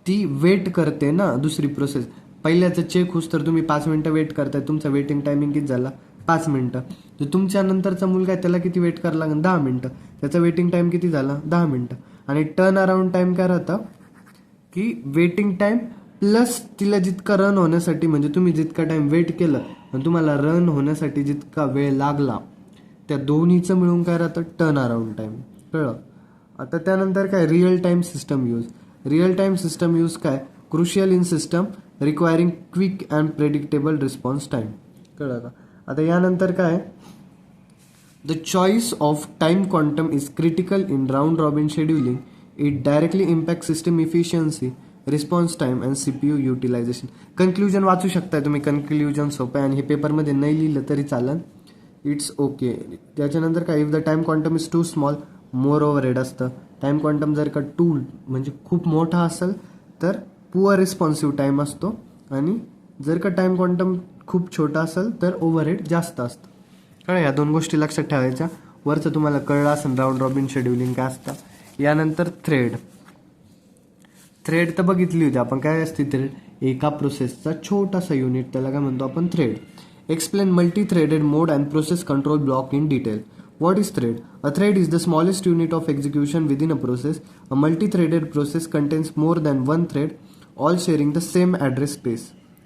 ती वेट करते ना दुसरी प्रोसेस, पहिल्याचं चेक होस तर तुम्ही 5 मिनिटं वेट करताय, तुमचा वेटिंग टायमिंग किती झाला, 5 मिनटं. जो तुमच्या नंतरचा मुलगा आहे त्याला किती वेट करायला लागेल? 10 मिनटं. त्याचा वेटिंग टाईम किती झाला? 10 मिनटं. आणि टर्न अराउंड टाईम काय राहतं की वेटिंग टाईम प्लस तिला जितका रन होण्यासाठी, म्हणजे तुम्ही जितका टाईम वेट केलं आणि तुम्हाला रन होण्यासाठी जितका वेळ लागला, त्या दोन्हीचं मिळून काय राहतं? Turn around time. कळलं? आता त्यानंतर काय? Real time system use. Real time system use काय? Crucial in system requiring quick and predictable response time. कळलं का? आता यानंतर काय? The choice of time quantum is critical in round robin scheduling. It directly impact system efficiency, response time and CPU utilisation. Conclusion वाचू शकताय तुम्ही. Conclusion सोपं आहे आणि हे पेपरमध्ये नाही लिहिलं तरी चालेल. It's okay. त्याच्यानंतर काय? If the time quantum is too small, more overhead असतं. टाईम क्वांटम जर का टू म्हणजे खूप मोठा असेल तर पुअर रिस्पॉन्सिव्ह टाईम असतो, आणि जर का टाईम क्वांटम खूप छोटा असेल तर ओव्हरहेड जास्त असतं. कळलं? या 2 गोष्टी लक्षात ठेवायच्या. वरचं तुम्हाला कळलं असेल राऊंड रॉबिन शेड्युलिंग काय असतं. यानंतर थ्रेड. थ्रेड तर बघितली होती आपण. काय असते थ्रेड? एका प्रोसेसचा छोटासा युनिट, त्याला काय म्हणतो आपण? Thread. Explain multi threaded mode and process control block in detail. What is thread? A thread is the smallest unit of execution within a process. A multi-threaded process contains more than one thread, all sharing the same address space.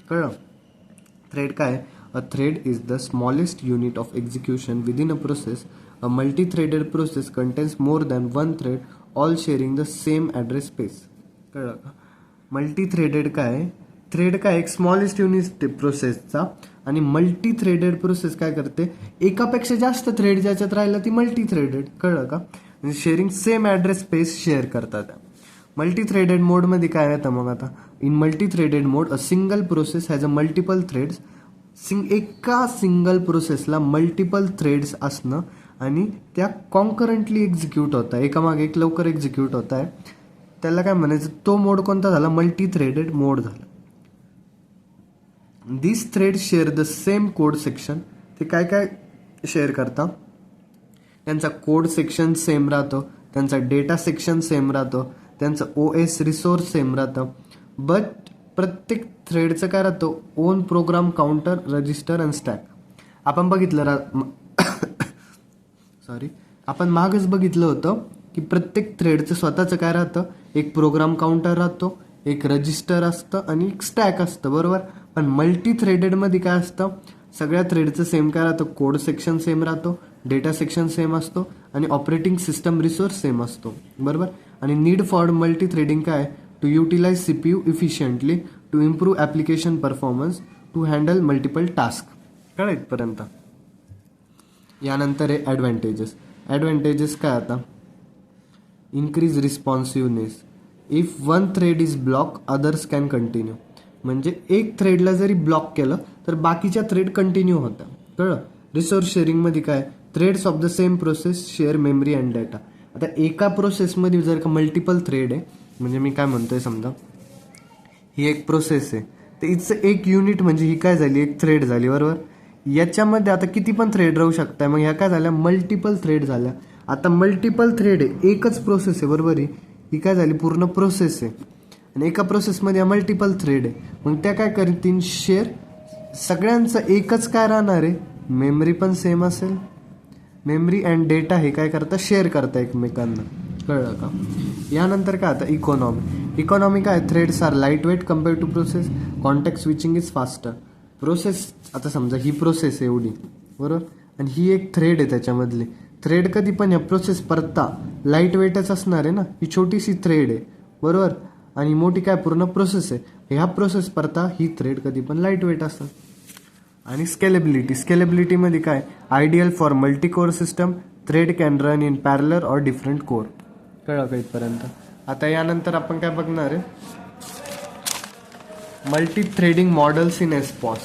कळलं? Thread काय? A thread is the smallest unit of execution within a process. A multi-threaded process contains more than one thread, all sharing the same address space. कळलं का? Multi threaded काय? Thread काय? एक smallest unit प्रोसेसचा. आणि multi threaded process काय करते? एकापेक्षा जास्त थ्रेड ज्याच्यात राहिला ती मल्टी थ्रेडेड. कळलं का? म्हणजे sharing same address space share करतात. मल्टी थ्रेडेड मोडमध्ये काय येतं मग आता? In multi threaded mode a single process has a multiple threads. एका सिंगल प्रोसेसला मल्टिपल थ्रेड्स असणं आणि त्या कॉन्करंटली एक्झिक्यूट होत आहे, एकामागे एक लवकर एक्झिक्यूट होत आहे, त्याला काय म्हणायचं? तो मोड कोणता झाला? मल्टी थ्रेडेड मोड झाला. This thread share the same code section. ते काय काय शेअर करता? त्यांचा कोड सेक्शन सेम राहतो, त्यांचा डेटा सेक्शन सेम राहतो, त्यांचं OS रिसोर्स सेम राहतं. बट प्रत्येक थ्रेडचं काय राहतं? On program counter, register and stack. आपण बघितलं आपण मागच बघितलं होतं की प्रत्येक थ्रेडचं स्वतःचं काय राहतं? एक प्रोग्राम काउंटर राहतो, एक रजिस्टर असतं आणि एक स्टॅक असतं, बरोबर. पण मल्टी थ्रेडेडमध्ये काय असतं? सगळ्या थ्रेडचं सेम काय राहतं? कोड सेक्शन सेम राहतो, डेटा सेक्शन सेम असतो आणि ऑपरेटिंग सिस्टम रिसोर्स सेम असतो, बरोबर. आणि नीड फॉर मल्टी थ्रेडिंग काय? To utilise CPU efficiently, to improve application performance, to handle multiple task. कळलं इथपर्यंत? यानंतर आहे ॲडव्हान्टेजेस. ॲडव्हान्टेजेस काय आता? Increase responsiveness. If one thread is block others can continue. म्हणजे एक थ्रेडला जरी ब्लॉक केलं तर बाकीच्या थ्रेड कंटिन्यू होतं. कळलं? रिसोर्स शेअरिंगमध्ये काय? Threads of the same process share memory and data. आता एका प्रोसेसमध्ये जर का मल्टिपल थ्रेड आहे, म्हणजे मी काय म्हणतोय, समजा ही एक प्रोसेस आहे, तर इथचं एक युनिट म्हणजे ही काय झाली? एक थ्रेड झाली, बरोबर. याच्यामध्ये आता किती पण थ्रेड राहू शकताय, मग ह्या काय झाल्या? मल्टिपल थ्रेड झाल्या. आता मल्टिपल थ्रेड आहे, एकच प्रोसेस आहे, बरोबर आहे. ही काय झाली? पूर्ण प्रोसेस आहे आणि एका प्रोसेसमध्ये मल्टिपल थ्रेड आहे. मग त्या काय करतील? शेअर. सगळ्यांचं एकच काय राहणार आहे? मेमरी पण सेम असेल. मेमरी अँड डेटा हे काय करता? शेअर करता एकमेकांना. कळलं का? यानंतर काय आता? इकॉनॉमी. इकॉनॉमी काय? Threads are light weight compare to process. Contact switching is faster. Process, आता समजा ही प्रोसेस आहे एवढी, बरोबर, आणि ही एक थ्रेड आहे त्याच्यामधली. थ्रेड कधी पण या प्रोसेस परता लाईट वेटच असणार आहे ना. ही छोटीशी थ्रेड आहे, बरोबर, आणि मोठी काय? पूर्ण प्रोसेस आहे. ह्या प्रोसेस परता ही थ्रेड कधी पण लाईट वेट असतात. आणि स्केलेबिलिटी. स्केलेबिलिटीमध्ये काय? Ideal for multi core system. Thread can run in parallel or different core. कळलं का इथपर्यंत? आता यानंतर आपण काय बघणार आहे? Multi threading models in SPOS.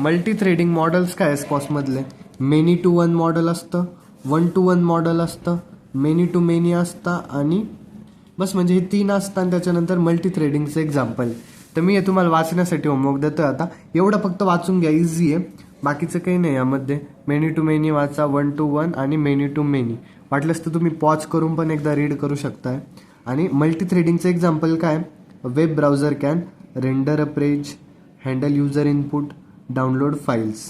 Multi threading models काय एसपॉसमधले? मेनी टू वन मॉडेल असतं, 1 to 1 मॉडेल असतं, मेनी टू मेनी असतं, आणि बस, म्हणजे हे 3 असतं. आणि त्याच्यानंतर मल्टी थ्रेडिंगचं एक्झाम्पल. तर मी हे तुम्हाला वाचण्यासाठी होमवर्क देतोय. आता एवढं फक्त वाचून घ्या, इझी आहे, बाकीचं काही नाही यामध्ये. मेनी टू मेनी वाचा, 1 to 1 आणि मेनी टू मेनी. वाटलंच तर तुम्ही पॉज करून पण एकदा रीड करू शकताय. आणि मल्टी थ्रेडिंगचं एक्झाम्पल काय? Web browser can render a page, handle user input, download files.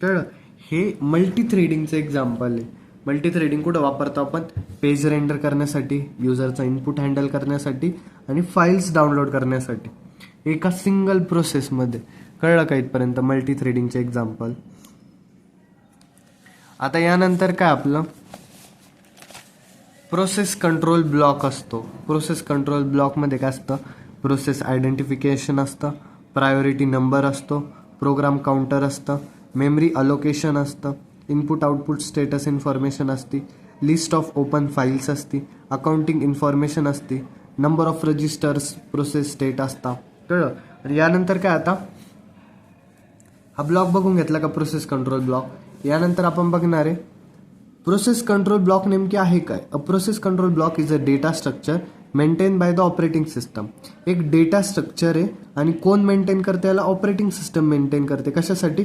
कळलं? हे मल्टी थ्रेडिंगचं एक्झाम्पल आहे. मल्टी थ्रेडिंग कुठं वापरतो आपण? पेज रेंडर करण्यासाठी, युजरचा इनपुट हँडल करण्यासाठी आणि फाईल्स डाउनलोड करण्यासाठी, एका सिंगल प्रोसेसमध्ये. कळलं का इथपर्यंत मल्टी थ्रेडिंगचे एक्झाम्पल? आता यानंतर काय आपलं प्रोसेस कंट्रोल ब्लॉक असतो. प्रोसेस कंट्रोल ब्लॉकमध्ये काय असतं? प्रोसेस आयडेंटिफिकेशन असतं, प्रायोरिटी नंबर असतो, प्रोग्राम काउंटर असतं, मेमरी अलोकेशन असतं, इनपुट आउटपुट स्टेटस इन्फॉर्मेशन असते, लिस्ट ऑफ ओपन फाईल्स असते, अकाउंटिंग इन्फॉर्मेशन असते, number of registers process state असता. कळलं? आणि यानंतर काय, आता हा ब्लॉक बघून घेतला का, प्रोसेस कंट्रोल ब्लॉक. यानंतर आपण बघणार आहे प्रोसेस कंट्रोल ब्लॉक नेमकी आहे काय. A process control block is a data structure maintain by the operating system. एक डेटा स्ट्रक्चर आहे आणि कोण मेंटेन करते? याला ऑपरेटिंग सिस्टम मेंटेन करते. कशासाठी?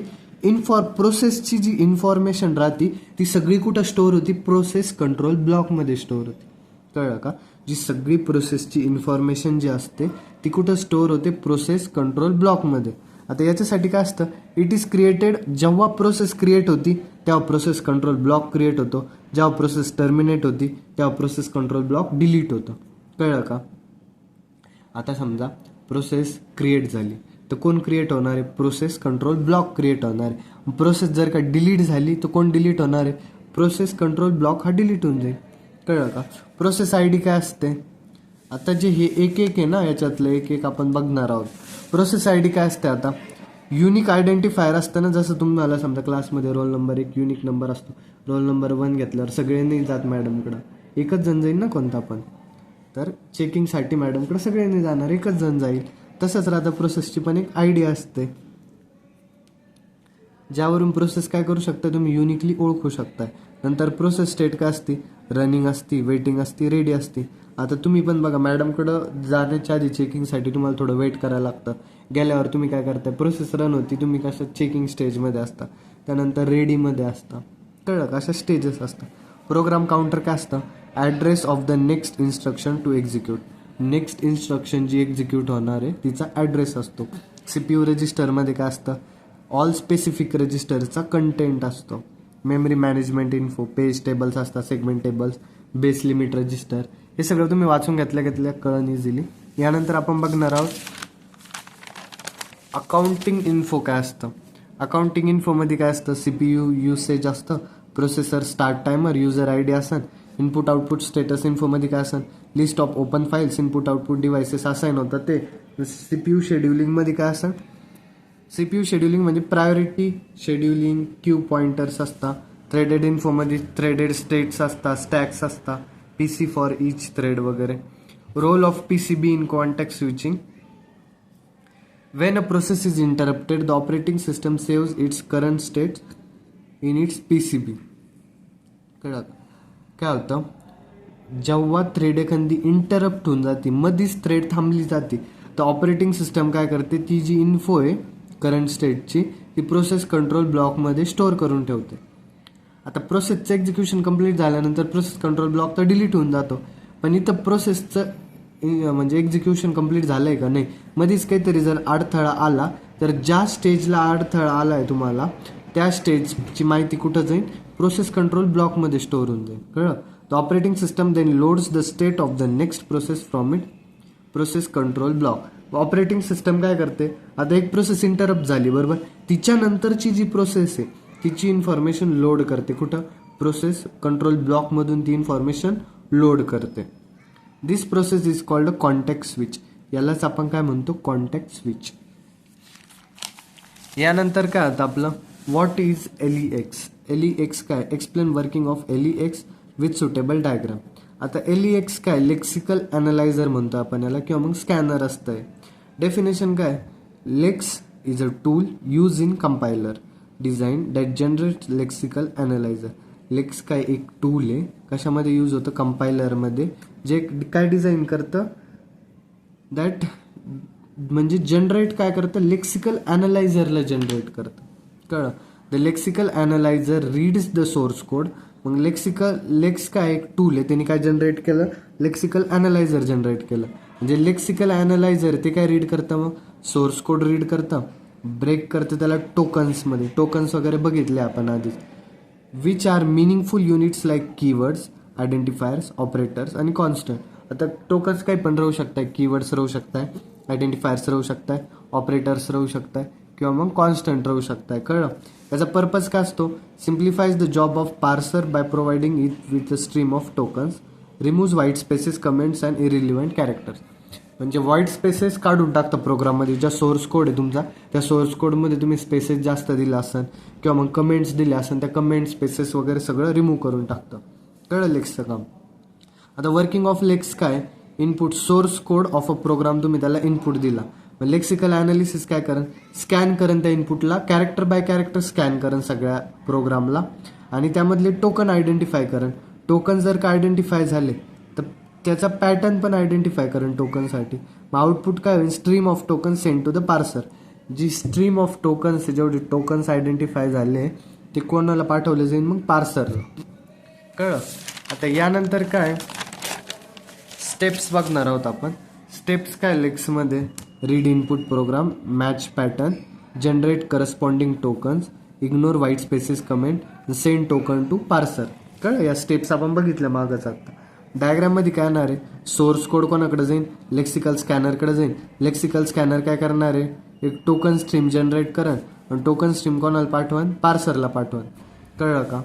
प्रोसेसची जी इन्फॉर्मेशन राहते ती सगळी कुठं स्टोअर होती? प्रोसेस कंट्रोल ब्लॉकमध्ये स्टोअर होती. कळलं का? जी सगळी प्रोसेसची इन्फॉर्मेशन जी असते ती कुठं स्टोअर होते? प्रोसेस कंट्रोल ब्लॉकमध्ये. आता याच्यासाठी काय असतं? It is created. जेव्हा प्रोसेस क्रिएट होती तेव्हा प्रोसेस कंट्रोल ब्लॉक क्रिएट होतो. जेव्हा प्रोसेस टर्मिनेट होती तेव्हा प्रोसेस कंट्रोल ब्लॉक डिलीट होतं. कळलं का? आता समजा प्रोसेस क्रिएट झाली तर कोण क्रिएट होणार आहे? प्रोसेस कंट्रोल ब्लॉक क्रिएट होणार आहे. प्रोसेस जर का डिलीट झाली तर कोण डिलीट होणार आहे? प्रोसेस कंट्रोल ब्लॉक हा डिलीट होऊन जाईल. कळलं का? प्रोसेस आय डी काय असते? आता जे हे एक एक आहे ना, याच्यातलं एक एक आपण बघणार आहोत. प्रोसेस आय डी काय असते? आता युनिक आयडेंटिफायर असतं ना, जसं तुम्हाला समजा क्लासमध्ये रोल नंबर एक युनिक नंबर असतो. रोल नंबर 1 घेतल्यावर सगळे नाही जात मॅडमकडं, एकच जण जाईल ना कोणता पण. तर चेकिंगसाठी मॅडमकडे सगळ्यांनी जाणार, एकच जण जाईल. तसंच राहतं प्रोसेसची पण एक आयडी असते, ज्यावरून प्रोसेस काय करू शकता? तुम्ही युनिकली ओळखू शकताय. नंतर प्रोसेस स्टेट काय असते? रनिंग असती, वेटिंग असती, रेडी असती. आता तुम्ही पण बघा, मॅडमकडं जाण्याच्या आधी चेकिंगसाठी तुम्हाला थोडं वेट करायला लागतं. गेल्यावर तुम्ही काय करताय? प्रोसेस रन होती, तुम्ही कसं चेकिंग स्टेजमध्ये असता, त्यानंतर रेडीमध्ये असता. कळलं का? अशा स्टेजेस असतात. प्रोग्राम काउंटर काय असतं? Address of the next instruction to execute. Next instruction जी एक्झिक्यूट होणार आहे तिचा ॲड्रेस असतो. CPU रजिस्टरमध्ये काय असतं? ऑल स्पेसिफिक रजिस्टरचा कंटेंट असतो. Memory management info, page tables असतात, segment tables, base limit register. हे सगळं तुम्ही वाचून घेतल्या कळण इझिली. यानंतर आपण बघणार आहोत अकाउंटिंग इन्फो काय असतं. अकाउंटिंग इन्फोमध्ये काय असतं? CPU युसेज असतं, processor start timer, user I D असन, इनपुट आउटपुट स्टेटस इन्फोमध्ये काय असन? List of open files, input output devices assign होतं ते. CPU शेड्युलिंगमध्ये काय असन? CPU शेड्युलिंग म्हणजे प्रायोरिटी शेड्युलिंग, क्यू पॉइंटर्स असतात. थ्रेडेड इन्फोमध्ये थ्रेडेड स्टेट्स असतात, स्टॅक्स असतात, PC फॉर इच थ्रेड वगैरे. Role of PCB in contact switching. When a process is interrupted, the operating system saves its current state in its PCB. कळलं? काय होतं? जेव्हा thread एखादी इंटरप्ट होऊन जाते, मधीच थ्रेड थांबली जाते, तर ऑपरेटिंग सिस्टम काय करते? ती जी इन्फो आहे करंट स्टेटची ती प्रोसेस कंट्रोल ब्लॉकमध्ये स्टोअर करून ठेवते. आता प्रोसेसचं एक्झिक्युशन कंप्लीट झाल्यानंतर प्रोसेस कंट्रोल ब्लॉक तर डिलीट होऊन जातो, पण इथं प्रोसेसचं म्हणजे एक्झिक्युशन कंप्लीट झालं आहे का नाही, मध्येच काहीतरी जर अडथळा आला तर ज्या स्टेजला अडथळा आला आहे तुम्हाला त्या स्टेजची माहिती कुठं जाईल? प्रोसेस कंट्रोल ब्लॉकमध्ये स्टोअर होऊन जाईल. कळलं? The operating system then loads the state of the next process from it process control block. Operating system काय करते? आता एक प्रोसेस इंटरप्ट झाली, बरोबर, तिच्यानंतरची जी प्रोसेस आहे तिची इन्फॉर्मेशन लोड करते. कुठं? प्रोसेस कंट्रोल ब्लॉकमधून ती इन्फॉर्मेशन लोड करते. This process is called a contact switch. यालाच आपण काय म्हणतो? Contact switch. यानंतर काय आता आपलं व्हॉट इज LEX. LEX काय? Explain working of LEX with suitable diagram. आता LEX काय? लेक्सिकल ॲनालायझर म्हणतो आपण याला, किंवा मग स्कॅनर असतंय. डेफिनेशन काय? लेक्स is a tool use in compiler design that generate lexical analyser. लेक्स काय? एक टूल आहे, कशामध्ये यूज होतं? कंपायलरमध्ये, जे काय डिझाईन करतं? दॅट म्हणजे जनरेट काय करतं? लेक्सिकल ॲनालायझरला जनरेट करतं. कळलं? The lexical analyser reads the source code. मग लेक्स काय? एक टूल आहे, त्यांनी काय जनरेट केलं? लेक्सिकल ॲनालायझर जनरेट केलं. म्हणजे लेक्सिकल ॲनालायझर ते काय रीड करतं? मग सोर्स कोड रीड करतं, ब्रेक करते त्याला टोकन्समध्ये. टोकन्स वगैरे बघितले आपण आधीच. Which are meaningful units like keywords, identifiers, operators आणि कॉन्स्टंट. आता टोकन्स काही पण राहू शकताय, कीवर्ड्स राहू शकताय, आयडेंटिफायर्स राहू शकताय, ऑपरेटर्स राहू शकताय किंवा मग कॉन्स्टंट राहू शकताय. कळलं. याचा पर्पज काय असतो? Simplifies the job of parser by providing it with a stream of tokens, removes white spaces, comments and irrelevant characters. म्हणजे व्हाईट स्पेसेस काढून टाकतं प्रोग्राममध्ये. ज्या सोर्स कोड आहे तुमचा, त्या सोर्स कोडमध्ये तुम्ही स्पेसेस जास्त दिला असेल किंवा मग कमेंट्स दिले असेल, त्या कमेंट स्पेसेस वगैरे सगळं रिमूव्ह करून टाकतं. कळलं लेक्सचं काम. आता वर्किंग ऑफ लेक्स काय? Input source code of a program, तुम्ही त्याला इनपुट दिला. मग लेक्सिकल ॲनालिसिस काय करण? स्कॅन करण त्या इनपुटला, कॅरेक्टर बाय कॅरेक्टर स्कॅन करण सगळ्या प्रोग्रामला आणि त्यामधले टोकन आयडेंटिफाय करण. टोकन जर का आयडेंटिफाय झाले तर त्याचा पॅटर्न पण आयडेंटिफाय करण टोकनसाठी. मग आउटपुट काय होईल? Stream of token send to the parser. जी स्ट्रीम ऑफ टोकन्स, जेवढे टोकन्स आयडेंटिफाय झाले ते कोणाला पाठवले जाईल? मग पार्सरला. कळलं. आता यानंतर काय स्टेप्स बघणार आहोत आपण. स्टेप्स काय लेक्समध्ये? Read input program, match pattern, generate corresponding tokens, ignore white spaces comment, send token to parser. कळलं. या स्टेप्स आपण बघितल्या मागच. आता डायग्राममध्ये काय येणार आहे? सोर्स कोड कोणाकडे जाईल? लेक्सिकल स्कॅनरकडे जाईल. लेक्सिकल स्कॅनर काय करणार आहे? एक टोकन स्ट्रीम जनरेट करण आणि टोकन स्ट्रीम कोणाला पाठवण? पार्सरला पाठवण. कळलं का.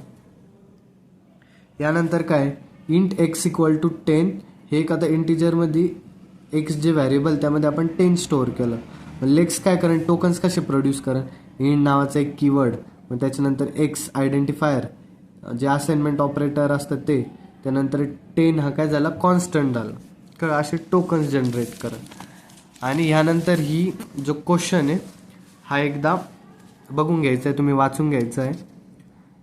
यानंतर काय? इंट एक्स इक्वल टू 10 हे एक आता इंटिजरमध्ये एक्स जे व्हॅरिएबल त्यामध्ये आपण 10 स्टोअर केलं. लेक्स काय करण? टोकन्स कसे प्रोड्यूस करण? इंट नावाचा एक कीवर्ड, मग त्याच्यानंतर एक्स आयडेंटिफायर, जे असाइनमेंट ऑपरेटर असतं ते, त्यानंतर 10 हा काय झाला? कॉन्स्टंट झाला. कळ. असे टोकन्स जनरेट करा. आणि ह्यानंतर ही जो क्वेश्चन आहे हा एकदा बघून घ्यायचा आहे, तुम्ही वाचून घ्यायचा आहे.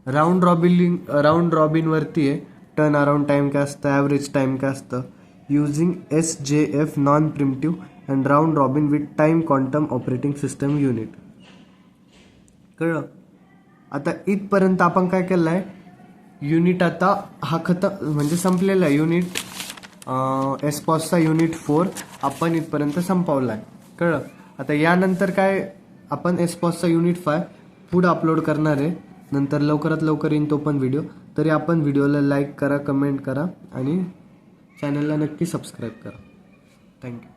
राऊंड रॉबिनवरती आहे. टर्न अराउंड टाईम काय असतं, ॲव्हरेज टाईम काय असतं, using SJF non primitive and round robin with time quantum operating system unit. कळलं. आता इथपर्यंत आपण काय केलं आहे? युनिट आता हा म्हणजे संपलेला आहे. युनिट एसपॉसचा युनिट 4 आपण इथपर्यंत संपवला आहे. कळलं. आता यानंतर काय आपण एसपॉसचा युनिट 5 पुढं अपलोड करणार आहे. नंतर लवकरात लवकर येईन तो पण व्हिडिओ. तरी आपण व्हिडिओला लाईक करा, कमेंट करा आणि चॅनलला नक्की सबस्क्राईब करा. थँक्यू.